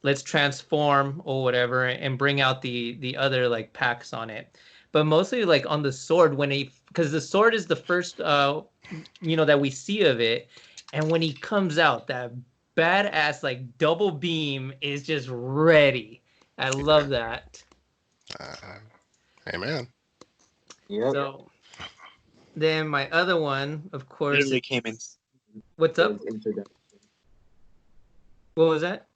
let's transform or whatever and bring out the other like packs on it. But mostly like on the sword, when he, because the sword is the first that we see of it, and when he comes out, that badass like double beam is just ready. I love that. Amen. Yep. So then my other one, of course, Literally came in. what's up? Introduction. What was that?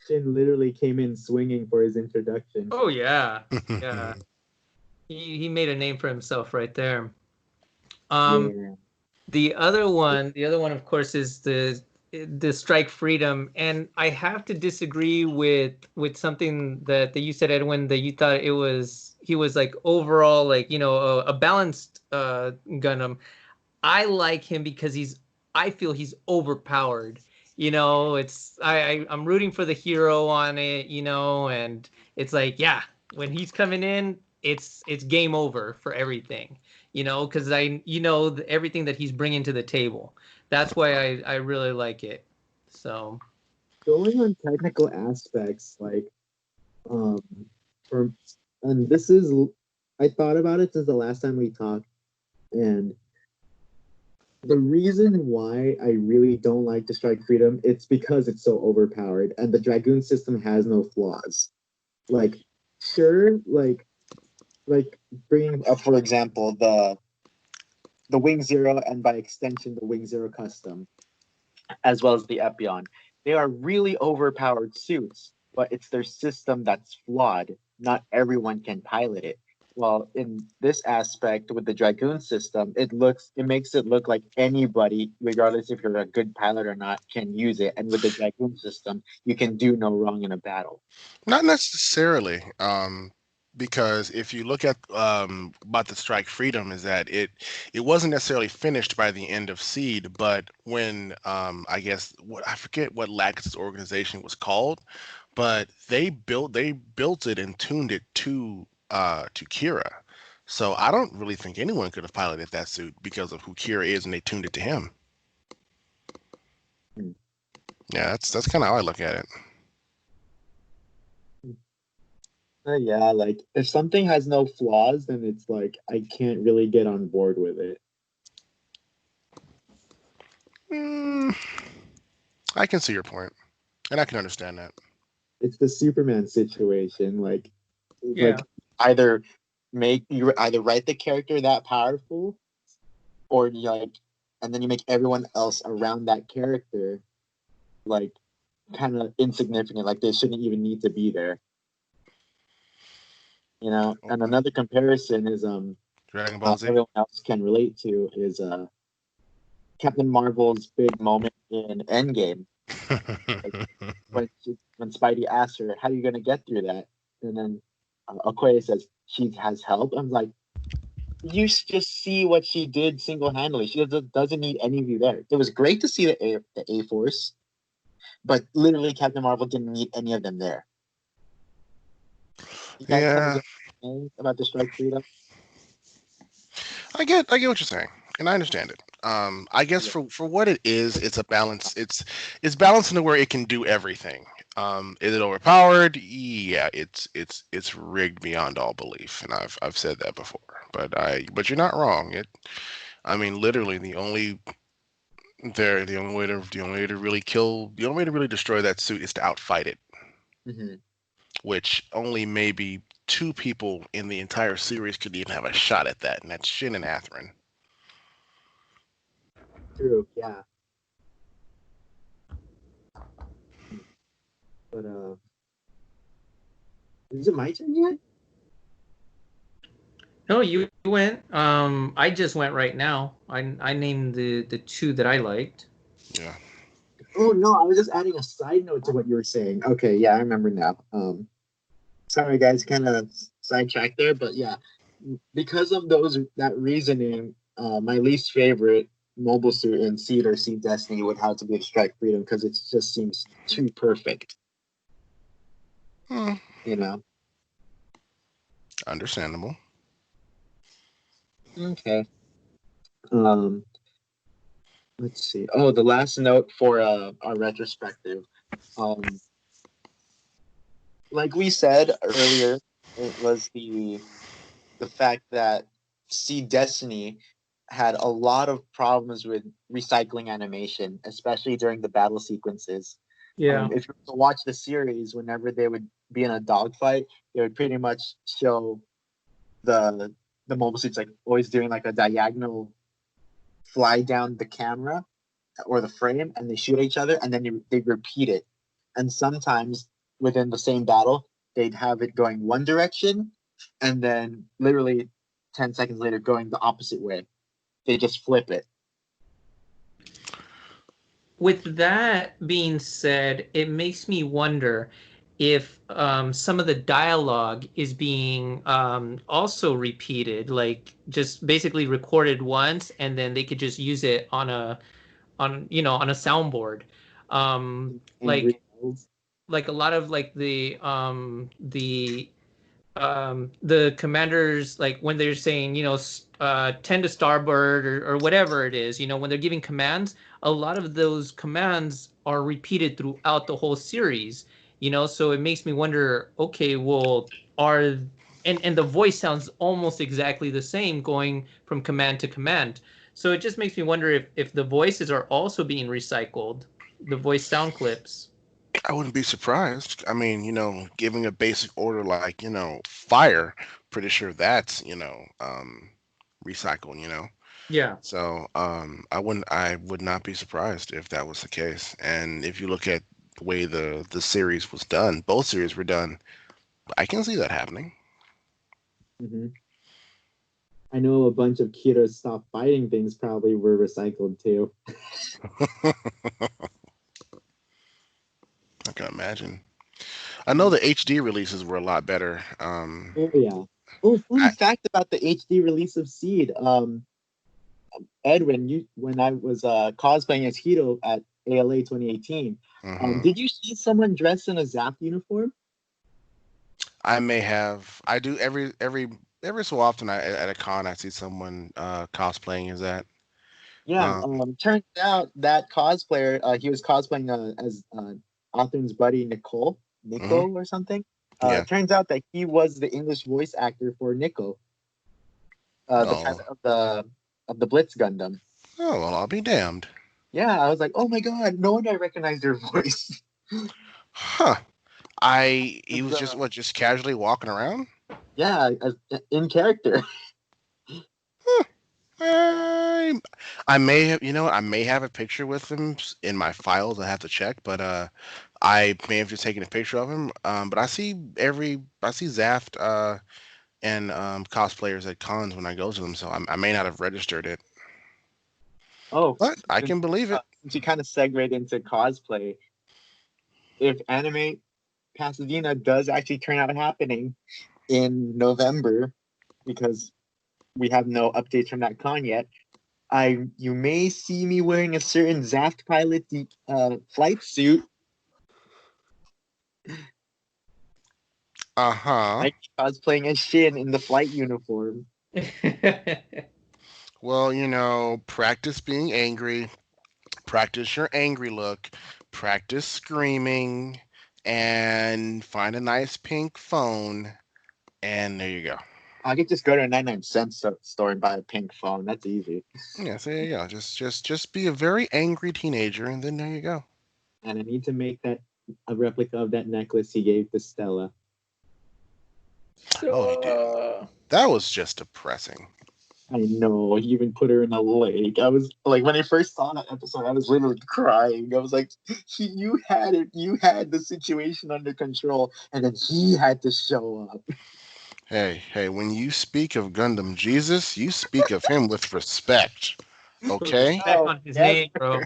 Shin literally came in swinging for his introduction. Oh yeah, yeah. He made a name for himself right there. Yeah. The other one, of course, is the Strike Freedom, and I have to disagree with something that you said, Edwin, that you thought he was like overall like a balanced Gundam. I like him because I feel he's overpowered. I'm rooting for the hero on it, and it's like, yeah, when he's coming in, it's game over for everything, because everything that he's bringing to the table. That's why I really like it. So Going on technical aspects, like, for, and this is, I thought about it since the last time we talked, and the reason why I really don't like the Strike Freedom, it's because it's so overpowered, and the Dragoon system has no flaws. Like, sure, like Bringing up, for example, the Wing Zero, and by extension the Wing Zero Custom, as well as the Epion. They are really overpowered suits, but it's their system that's flawed. Not everyone can pilot it. Well, in this aspect with the Dragoon system, it makes it look like anybody, regardless if you're a good pilot or not, can use it. And with the Dragoon system, you can do no wrong in a battle. Not necessarily. Because if you look at about the Strike Freedom, is that it wasn't necessarily finished by the end of Seed, but when I guess I forget what Lax's organization was called, but they built it and tuned it to Kira. So I don't really think anyone could have piloted that suit because of who Kira is, and they tuned it to him. Yeah, that's kind of how I look at it. yeah, like if something has no flaws, then it's like I can't really get on board with it. I can see your point, and I can understand that. It's the Superman situation, like Either write the character that powerful, or and then you make everyone else around that character like kind of insignificant, like they shouldn't even need to be there. And another comparison is Dragon Ball Z. everyone else can relate to is Captain Marvel's big moment in Endgame. when Spidey asks her, "How are you gonna get through that?" And then Okoye says she has help. I'm like, you just see what she did single-handedly. She doesn't need any of you there. It was great to see the A Force, but literally Captain Marvel didn't need any of them there. Yeah. About the Strike Freedom. I get what you're saying, and I understand it. I guess for what it is, it's a balance. It's balanced in where it can do everything. Is it overpowered? Yeah, it's rigged beyond all belief, and I've said that before. But you're not wrong. Literally the only way to really destroy that suit is to outfight it. Mm-hmm. Which only maybe 2 people in the entire series could even have a shot at that, and that's Shin and Atherin. True, yeah. But is it my turn yet? No, you went. I just went right now. I named the 2 that I liked. Yeah. Oh no, I was just adding a side note to what you were saying. Okay, yeah, I remember now. Sorry guys, kind of sidetracked there, but yeah, because of that reasoning, my least favorite mobile suit in Seed or Seed Destiny would have to be Strike Freedom because it just seems too perfect. Understandable. Okay. Let's see. Oh, the last note for our retrospective. like we said earlier, it was the fact that Seed Destiny had a lot of problems with recycling animation, especially during the battle sequences. Yeah. If you were to watch the series, whenever they would be in a dogfight, they would pretty much show the mobile suits like always doing like a diagonal fly down the camera or the frame, and they shoot each other, and then they repeat it. And sometimes within the same battle, they'd have it going one direction, and then literally 10 seconds later going the opposite way. They just flip it. With that being said, it makes me wonder if some of the dialogue is being also repeated, like just basically recorded once, and then they could just use it on a soundboard. Like a lot of like the commanders, like when they're saying 10 to starboard or whatever it is, when they're giving commands, a lot of those commands are repeated throughout the whole series, so it makes me wonder, okay, well, and the voice sounds almost exactly the same going from command to command, so it just makes me wonder if the voices are also being recycled, the voice sound clips. I wouldn't be surprised. I mean, giving a basic order like, fire, pretty sure that's, recycled. Yeah. So, I would not be surprised if that was the case. And if you look at the way the series was done, both series were done, I can see that happening. Mm-hmm. I know a bunch of Kira's stop fighting things probably were recycled too. I can imagine. I know the HD releases were a lot better. Oh yeah. Oh, fun fact about the HD release of Seed. Edwin, when I was cosplaying as Hito at ALA 2018, did you see someone dressed in a Zap uniform? I may have. I do every so often. At a con, I see someone cosplaying as that. Yeah. Turns out that cosplayer, he was cosplaying as Authen's buddy Nico or something. Yeah. Turns out that he was the English voice actor for Nico, the pilot of the Blitz Gundam. Oh well, I'll be damned. Yeah, I was like, oh my god, no wonder I recognized your voice. Huh. He was just casually walking around? Yeah, in character. I may have, I may have a picture with him in my files. I have to check, but I may have just taken a picture of him. But I see Zaft and cosplayers at cons when I go to them, so I may not have registered it. Oh, but I can believe it. Since you kind of segued into cosplay, if Anime Pasadena does actually turn out happening in November, because we have no updates from that con yet, you may see me wearing a certain Zaft pilot flight suit. Like cosplaying as Shin in the flight uniform. Well, practice being angry, practice your angry look, practice screaming, and find a nice pink phone, and there you go. I could just go to a 99-cent store and buy a pink phone. That's easy. Yeah, so there you go. Just be a very angry teenager, and then there you go. And I need to make a replica of that necklace he gave to Stella. Oh, he did. That was just depressing. I know. He even put her in a lake. I was like, when I first saw that episode, I was literally crying. I was like, you had it. You had the situation under control, and then he had to show up. Hey, when you speak of Gundam Jesus, you speak of him with respect. Okay? Respect on his name, bro.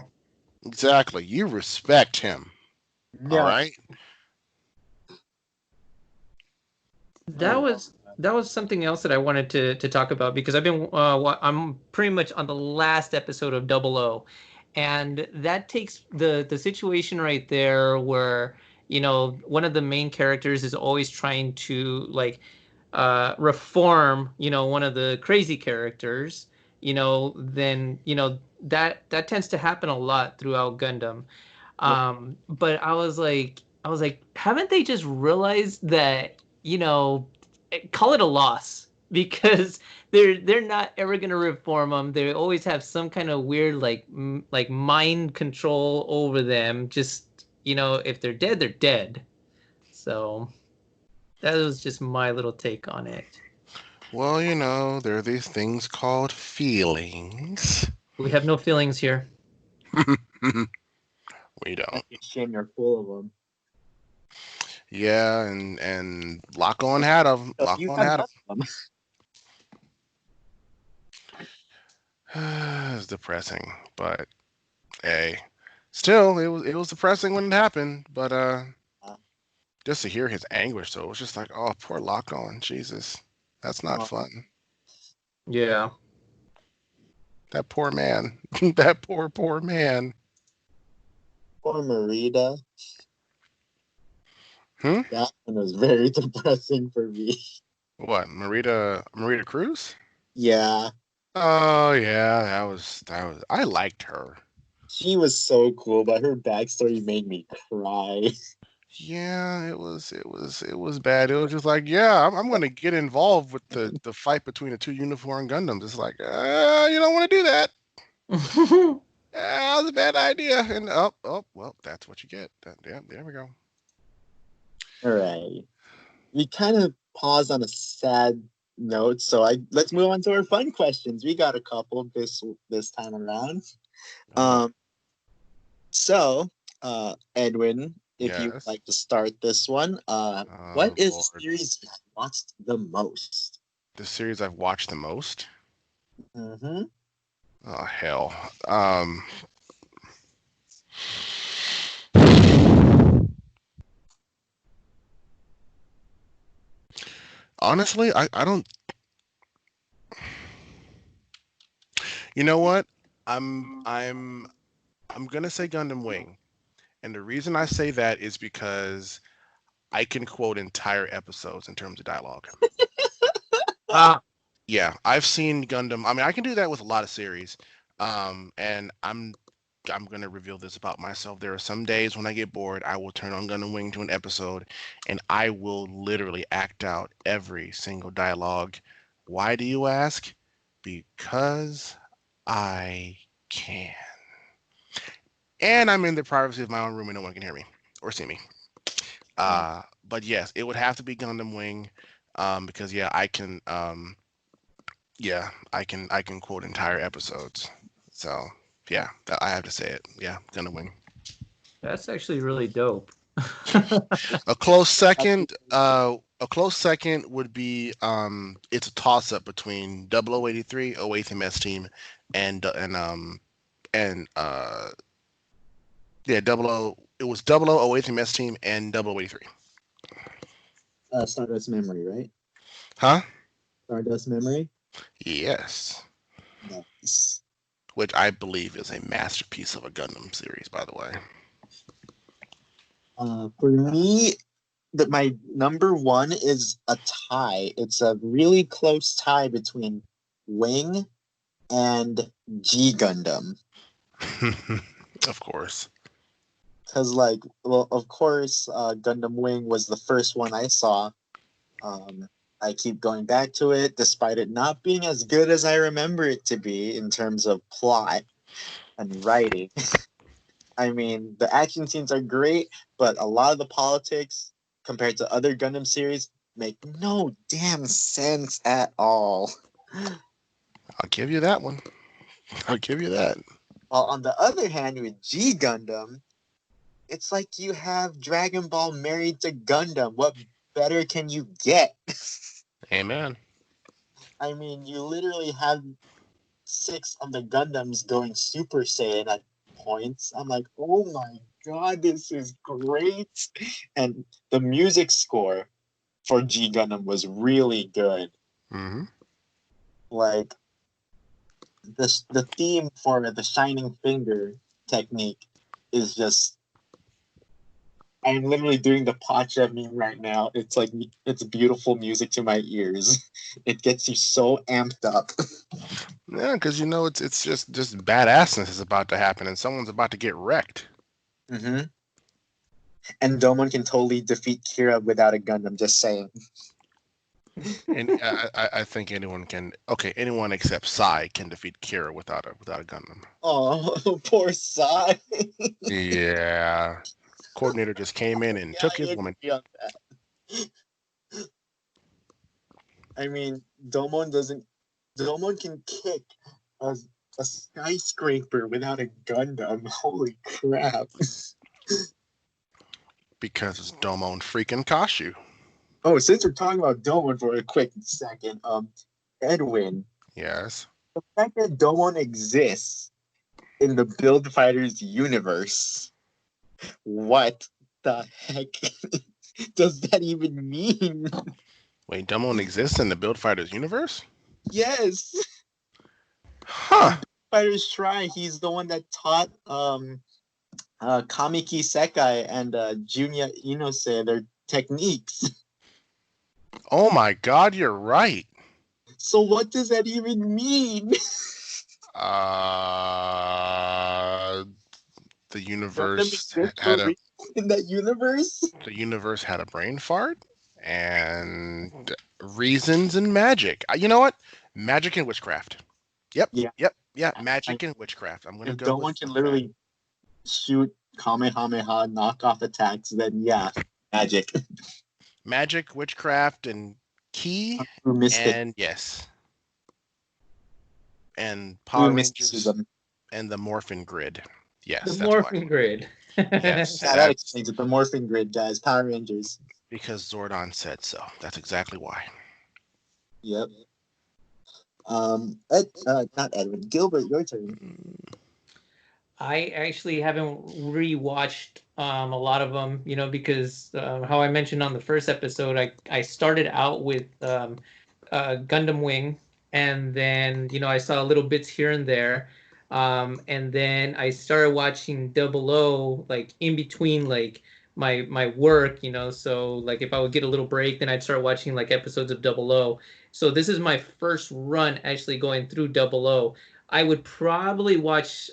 Exactly. You respect him. No. All right? That was something else that I wanted to talk about, because I'm pretty much on the last episode of 00, and that takes the situation right there where one of the main characters is always trying to reform one of the crazy characters. Then that tends to happen a lot throughout Gundam. But I was like, I was like, haven't they just realized that, call it a loss because they're not ever gonna reform them. They always have some kind of weird like mind control over them. Just if they're dead, they're dead. So that was just my little take on it. Well, there are these things called feelings. We have no feelings here. We don't. Shame you're full of them. Yeah, and lock on had them. Lock You on have had none them. of them. It's depressing, but hey, still it was depressing when it happened. But just to hear his anguish, though, it was just like, oh, poor Lock on, Jesus, that's not fun. Yeah. That poor man. That poor man. Poor Marita. That one was very depressing for me. What, Marita Cruz? Yeah. Oh yeah, that was I liked her. She was so cool, but her backstory made me cry. Yeah, it was bad. It was just like, yeah, I'm gonna get involved with the fight between the two uniform Gundams. It's like, you don't want to do that. That was a bad idea. And well, that's what you get. Yeah, there we go. All right. We kind of paused on a sad note, so let's move on to our fun questions. We got a couple this time around. So, Edwin, if you would like to start this one, what is the series you have watched the most? The series I've watched the most? Mm-hmm. Oh hell. Honestly, I don't. You know what? I'm gonna say Gundam Wing, and the reason I say that is because I can quote entire episodes in terms of dialogue. Yeah, I've seen Gundam. I mean, I can do that with a lot of series. And I'm gonna reveal this about myself. There are some days when I get bored, I will turn on Gundam Wing to an episode, and I will literally act out every single dialogue. Why do you ask? Because I can. And I'm in the privacy of my own room and no one can hear me or see me. But yes, it would have to be Gundam Wing, because yeah, I can quote entire episodes. So yeah, I have to say it. Yeah, Gundam Wing. That's actually really dope. A close second would be it's a toss up between 0083, 08th MS team, and yeah, 00. It was 0008th MS team and 0083. Stardust Memory, right? Huh? Stardust Memory? Yes. Nice. Which I believe is a masterpiece of a Gundam series, by the way. For me, my number one is a tie. It's a really close tie between Wing and G Gundam. Of course. Because, of course, Gundam Wing was the first one I saw. I keep going back to it, despite it not being as good as I remember it to be in terms of plot and writing. I mean, the action scenes are great, but a lot of the politics, compared to other Gundam series, make no damn sense at all. I'll give you that one. I'll give you that. While on the other hand, with G Gundam, it's like you have Dragon Ball married to Gundam. What better can you get? Amen. I mean, you literally have 6 of the Gundams going Super Saiyan at points. I'm like, oh my god, this is great. And the music score for G Gundam was really good. Mm-hmm. Like, the theme for the Shining Finger technique is just... I'm literally doing the Pacha meme right now. It's like, it's beautiful music to my ears. It gets you so amped up. Yeah, because it's just badassness is about to happen, and someone's about to get wrecked. Mm-hmm. And Domon can totally defeat Kira without a Gundam, just saying. And I think anyone can. Okay, anyone except Sai can defeat Kira without a Gundam. Oh, poor Sai. Yeah, coordinator just came in and took his I woman. agree on that. I mean, Domon can kick a skyscraper without a Gundam. Holy crap. Because it's Domon freaking Kashu. Oh, since we're talking about Domon for a quick second, Edwin, Yes. the fact that Domon exists in the Build Fighters universe, what the heck does that even mean? Wait, Domon exists in the Build Fighters universe? Yes. Huh. Fighters Try, he's the one that taught Kamiki Sekai and Junya Inose their techniques. Oh my God, you're right. So what does that even mean? The universe Gundam had a in that universe? the universe had a brain fart and reasons and magic. You know what? Magic and witchcraft. Yep. Yeah. Magic and witchcraft. I'm gonna If go. Domon with can that. literally shoot Kamehameha knockoff attacks, then yeah, magic. Magic, witchcraft, and key, True mystic. and yes, and True Power Rangers mysticism. and the Morphin Grid. Yes, The that's morphing why. grid. Yes, Yeah, that explains it. The Morphin Grid, guys. Power Rangers. because Zordon said so. That's exactly why. Yep. Not Edwin. Gilbert, your turn. I actually haven't rewatched a lot of them, because how I mentioned on the first episode, I started out with Gundam Wing, and then I saw little bits here and there, and then I started watching Double O like in between like my work, so like if I would get a little break, then I'd start watching like episodes of Double O. So this is my first run actually going through Double O. I would probably watch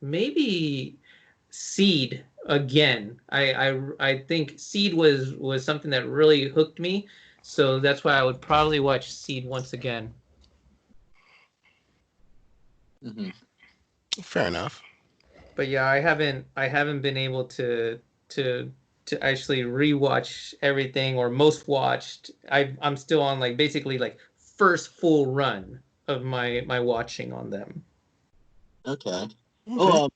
maybe Seed again. I think Seed was something that really hooked me, so that's why I would probably watch Seed once again. Mm-hmm. Fair enough. But yeah, I haven't been able to actually rewatch everything or most watched. I'm still on like basically like first full run of my watching on them. Okay. Oh,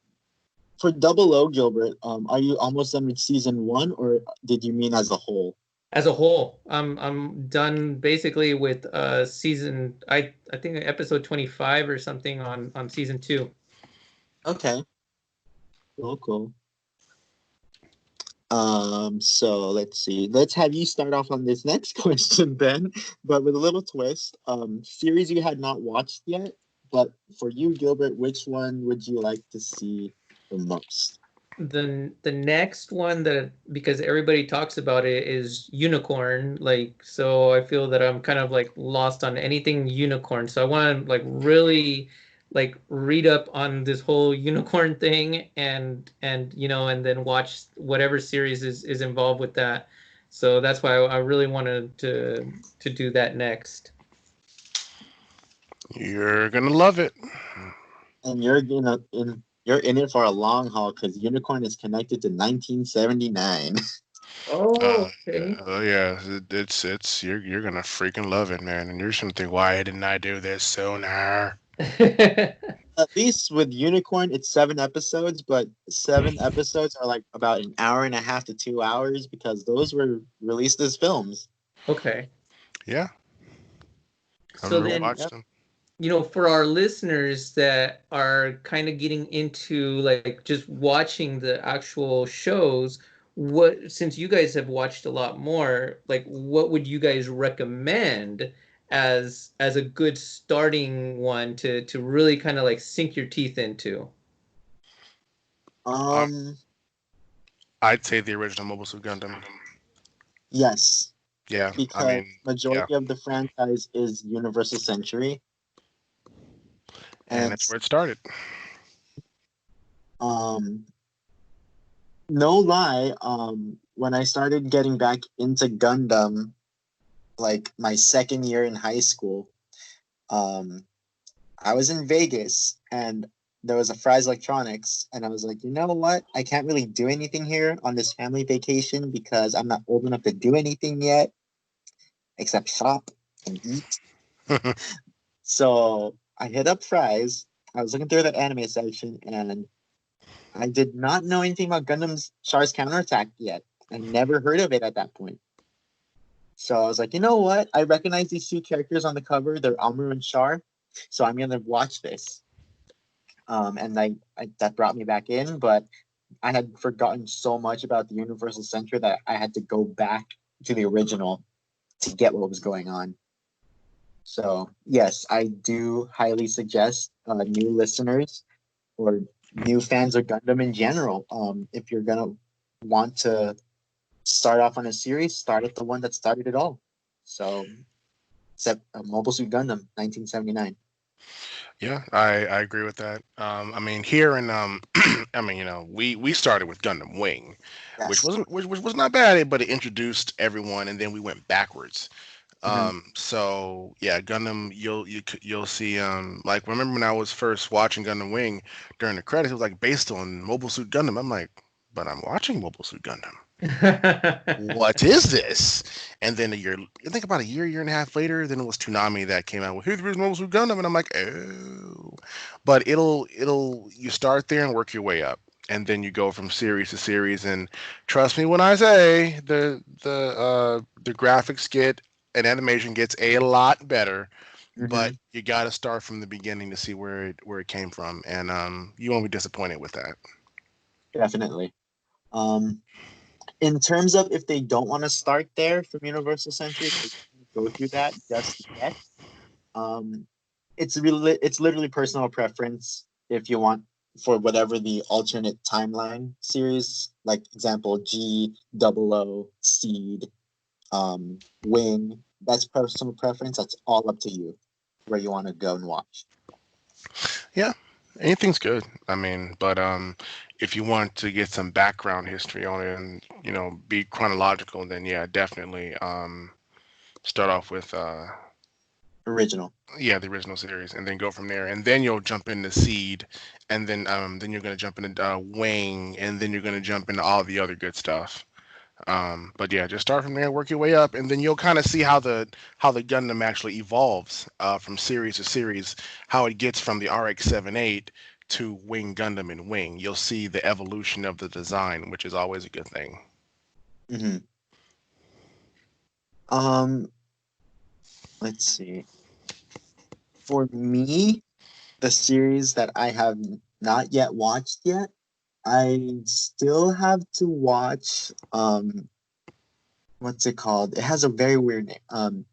for Double O, Gilbert, are you almost done with season 1, or did you mean as a whole? As a whole, I'm done basically with season. I think episode 25 or something on season 2. Okay. Cool. So let's see. Let's have you start off on this next question then, but with a little twist. Series you had not watched yet, but for you, Gilbert, which one would you like to see the most? The next one that, because everybody talks about it, is Unicorn. Like, so I feel that I'm kind of like lost on anything unicorn. So I want to like really like read up on this whole unicorn thing and and then watch whatever series is involved with that. So that's why I really wanted to do that next. You're gonna love it. And you're in it for a long haul because Unicorn is connected to 1979. Oh, okay. Oh yeah, it's you're gonna freaking love it, man. And you're just gonna think, why didn't I do this sooner? At least with Unicorn, it's 7 episodes, but 7 episodes are like about an hour and a half to 2 hours because those were released as films. Okay. Yeah. So I've then, watched them. for our listeners that are kind of getting into like just watching the actual shows, since you guys have watched a lot more, like what would you guys recommend as a good starting one to really kind of like sink your teeth into? I'd say the original Mobile Suit Gundam. Yes, Yeah, because majority of the franchise is Universal Century. And that's where it started. no lie, when I started getting back into Gundam, like my second year in high school, I was in Vegas and there was a Fry's Electronics, and I was like, you know what? I can't really do anything here on this family vacation because I'm not old enough to do anything yet except shop and eat. So I hit up Fry's. I was looking through the anime section and I did not know anything about Gundam's Char's Counterattack yet. I never heard of it at that point. So I was like, you know what? I recognize these two characters on the cover. They're Amuro and Char. So I'm going to watch this. And that brought me back in, but I had forgotten so much about the Universal Center that I had to go back to the original to get what was going on. So yes, I do highly suggest new listeners or new fans of Gundam in general. If you're gonna want to start off on a series, start at the one that started it all. So, Mobile Suit Gundam, 1979. Yeah, I agree with that. I mean, here in I mean, you know, we started with Gundam Wing, which Yes. wasn't which was not bad, but it introduced everyone, and then we went backwards. Mhm. So yeah, Gundam, you'll see. Like remember when I was first watching Gundam Wing during the credits, it was like based on Mobile Suit Gundam. I'm like, but I'm watching Mobile Suit Gundam. What is this? And then I think about a year and a half later, then it was Toonami that came out with Here's Mobile Suit Gundam, and I'm like, oh. But you start there and work your way up, and then you go from series to series. And trust me when I say the graphics get and animation gets a lot better, but Mhm. you got to start from the beginning to see where it came from, and you won't be disappointed with that. Definitely. Um, in terms of if they don't want to start there from Universal Century, go through that just yet. Um, it's literally personal preference if you want for whatever the alternate timeline series, like example G00 Seed, Wing. That's personal preference. That's all up to you where you want to go and watch. Yeah, anything's good. I mean, but if you want to get some background history on it and be chronological, then yeah, definitely start off with Original. yeah, the original series, and then go from there, and then you'll jump into Seed, and then you're gonna jump into Wing, and then you're gonna jump into all the other good stuff. But yeah, just start from there, work your way up, and then you'll kind of see how the Gundam actually evolves from series to series, how it gets from the RX-78 to Wing Gundam and Wing. You'll see the evolution of the design, which is always a good thing. Mm-hmm. Let's see. For me, the series that I have not yet watched yet, I still have to watch what's it called? It has a very weird name.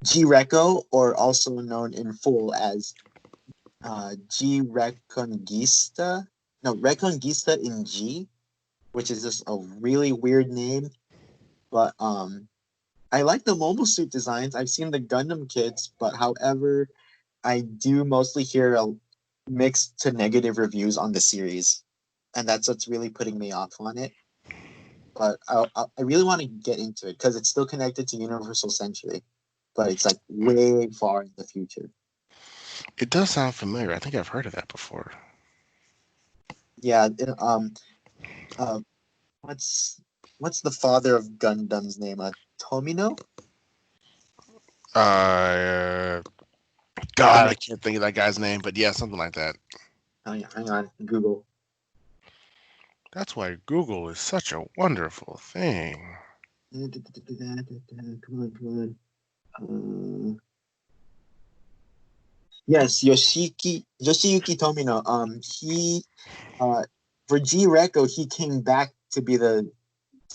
G Reco, or also known in full as G Reconquista. No, Reconquista in G, which is just a really weird name. But I like the mobile suit designs. I've seen the Gundam kits, but however, I do mostly hear a mixed to negative reviews on the series, and that's what's really putting me off on it. But I really want to get into it because it's still connected to Universal Century, but it's like way far in the future. It does sound familiar. I think I've heard of that before. Yeah. Uh, what's the father of Gundam's name? Tomino? Uh, Like the God, main. I can't think of that guy's name, but yeah, something like that. Oh yeah, hang on, Google. That's why Google is such a wonderful thing. Come on. Yes, Yoshiyuki Tomino. He for G Reco, he came back to be the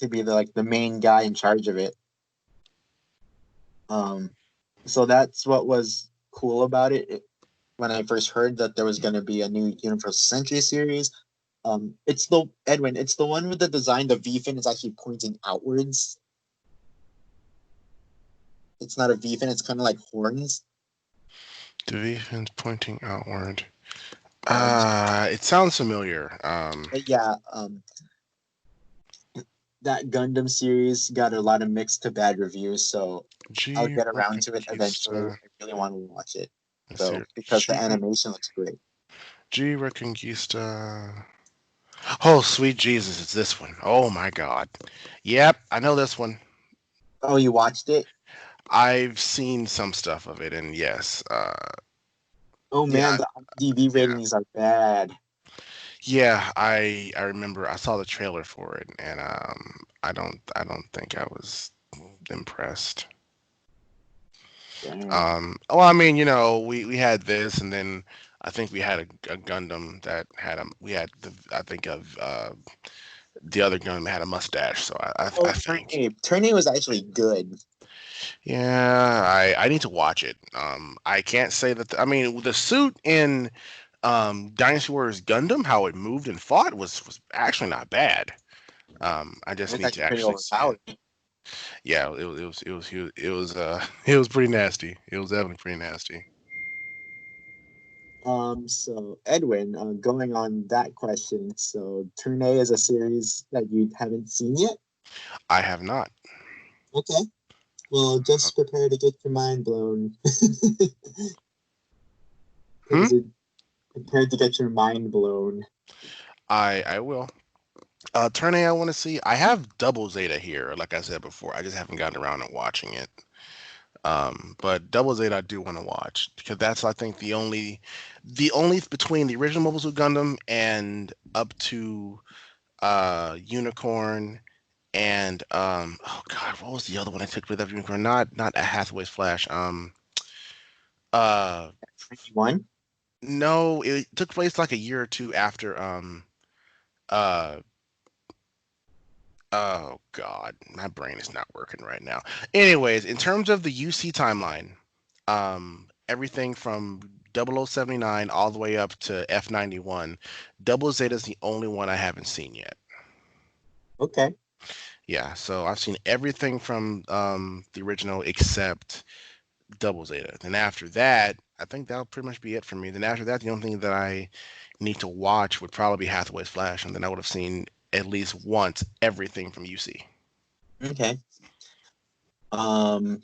like the main guy in charge of it. So that's what was cool about it. When I first heard that there was going to be a new Universal Century series. It's the Edwin. It's the one with the design. The V fin is actually pointing outwards. It's not a V fin. It's kind of like horns. The V-fins pointing outward. It sounds familiar. But yeah, that Gundam series got a lot of mixed to bad reviews, so I'll G get around to it eventually. Reconquista. I really want to watch it Let's see. though because the animation looks great. G Reconquista. Oh, sweet Jesus, it's this one. Oh my God. Yep, I know this one. Oh, you watched it? I've seen some stuff of it, and yes, Oh man, yeah, the IMDb ratings are bad. yeah. I remember I saw the trailer for it, and I don't think I was impressed. Damn. Well, I mean, we had this, and then I think we had a Gundam that had we had I think of the other Gundam had a mustache, so Oh, I think. Turning was actually good. Yeah, I need to watch it. I can't say that. I mean, the suit in Dynasty Warriors Gundam, how it moved and fought was actually not bad. I just It's need to actually pretty actually see it. overpowered. Yeah, it was pretty nasty. It was definitely pretty nasty. So Edwin, going on that question, so Turn A is a series that you haven't seen yet? I have not. Okay. Well, just prepare to get your mind blown. Hmm? Prepare to get your mind blown. I will. Turn A, I want to see. I have Double Zeta here, like I said before. I just haven't gotten around to watching it. But Double Zeta I do want to watch because that's, I think, the only between the original Mobile Suit Gundam and up to Unicorn and oh God, what was the other one I took with that Unicorn? Not a Hathaway's Flash. Uh, One? no, it took place like a year or two after uh oh God, my brain is not working right now. Anyways, in terms of the UC timeline, everything from 0079 all the way up to F91, Double Zeta is the only one I haven't seen yet. Okay. Yeah, so I've seen everything from the original except Double Zeta. Then after that, I think that'll pretty much be it for me. Then after that, the only thing that I need to watch would probably be Hathaway's Flash, and then I would have seen at least once everything from UC. Okay. Um,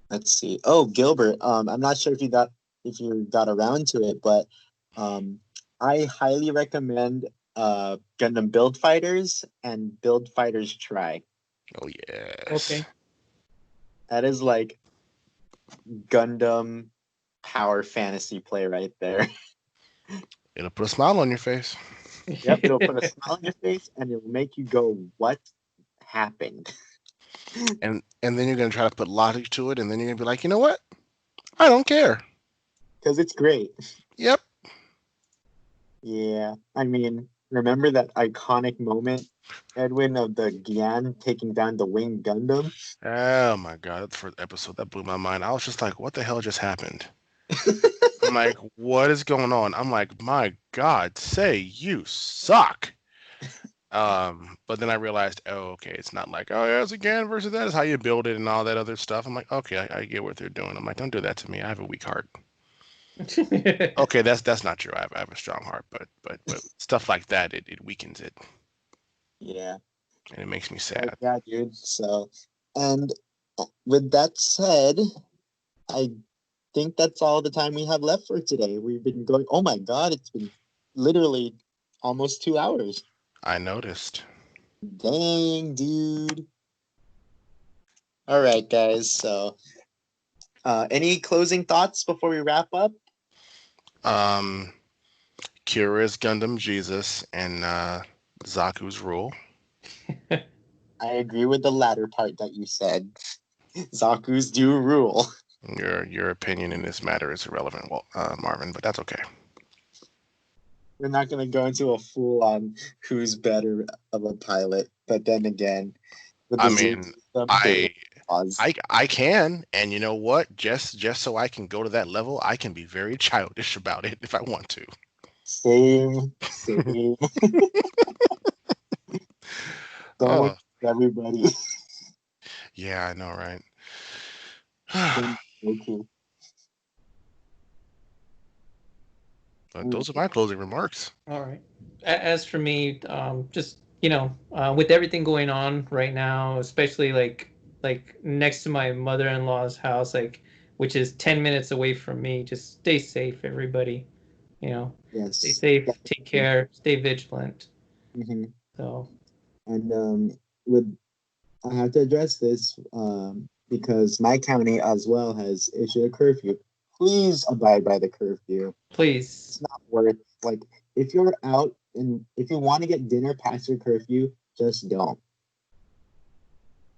let's see. Oh, Gilbert. I'm not sure if you got around to it, but I highly recommend Gundam Build Fighters and Build Fighters Try. Oh yes. Okay. That is like Gundam power fantasy play right there. It'll put a smile on your face. Yep, it'll put a smile on your face and it'll make you go, "What happened?" And then you're gonna try to put logic to it, and then you're gonna be like, you know what? I don't care. Because it's great. Yep. Yeah, I mean, remember that iconic moment, Edwin, of the Gian taking down the Winged Gundam? Oh my God, that's the first episode that blew my mind. I was just like, what the hell just happened? I'm like, what is going on? I'm like, my God, say you suck. But then I realized, oh, okay, it's not like, oh yeah, it's again versus that is how you build it and all that other stuff. I'm like, okay, I get what they're doing. I'm like, don't do that to me. I have a weak heart. Okay, that's not true. I have a strong heart, but stuff like that, it weakens it Yeah, and it makes me but sad. yeah, dude. So, and with that said, I think that's all the time we have left for today. We've been going, oh my God, it's been literally almost 2 hours. I noticed. Dang, dude. All right, guys. So, any closing thoughts before we wrap up? Kira's Gundam Jesus and Zaku's rule. I agree with the latter part that you said. Zaku's do rule. Your opinion in this matter is irrelevant, Marvin, but that's okay. We're not going to go into a full on who's better of a pilot, but then again, with the I Z mean, system, I pause. I can, and you know what? Just so I can go to that level, I can be very childish about it if I want to. Same. Oh, Don't everybody. yeah, I know, right? Okay. But those are my closing remarks. All right. As for me, just with everything going on right now, especially like next to my mother-in-law's house, like which is 10 minutes away from me. Just stay safe, everybody. Yes. Stay safe, take care, stay vigilant. Mm-hmm. So. And I have to address this because my county as well has issued a curfew. Please abide by the curfew. Please. It's not worth, like, if you're out and if you want to get dinner past your curfew, just don't.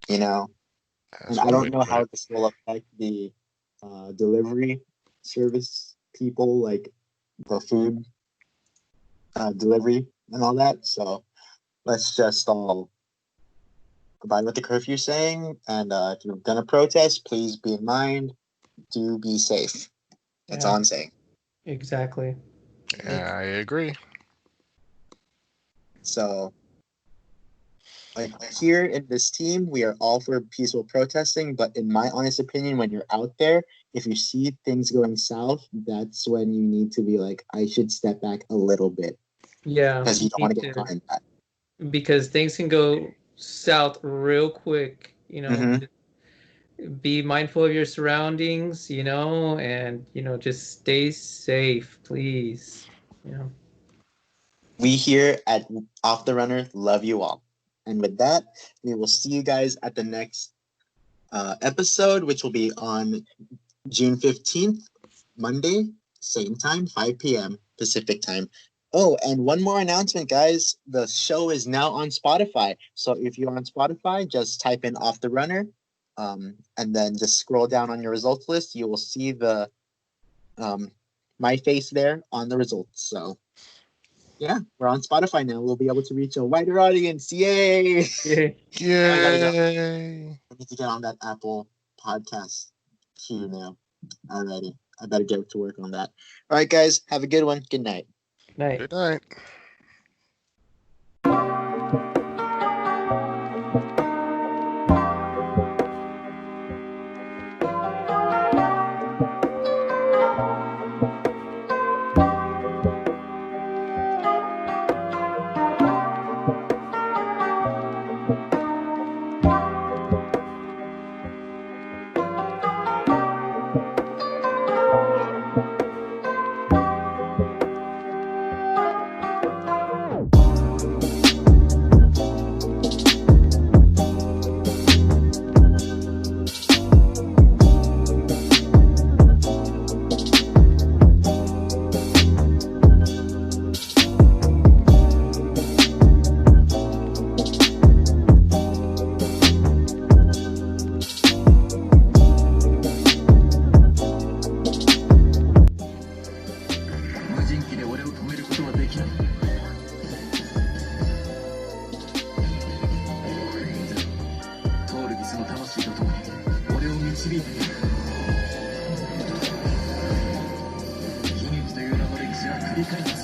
And I don't know how this will affect the delivery service people, like the food delivery and all that. So let's just all abide what the curfew is saying. And if you're going to protest, please be in mind, do be safe. That's all I'm saying. Exactly. Yeah, I agree. So, like, here in this team, we are all for peaceful protesting, but in my honest opinion, when you're out there, if you see things going south, that's when you need to be like, I should step back a little bit. Yeah. Because you don't want to get caught in that. Because things can go south real quick, Mm-hmm. Be mindful of your surroundings, and just stay safe, please. We here at Off the Runner love you all. And with that, we will see you guys at the next episode, which will be on June 15th, Monday, same time, 5 p.m. Pacific time. Oh, and one more announcement, guys. The show is now on Spotify. So if you're on Spotify, just type in Off the Runner, and then just scroll down on your results list. You will see the my face there on the results. So yeah, we're on Spotify now. We'll be able to reach a wider audience. Yay! Yay! I need to get on that Apple podcast queue now. Alrighty. I better get to work on that. All right, guys. Have a good one. Good night. Night. Good night. Because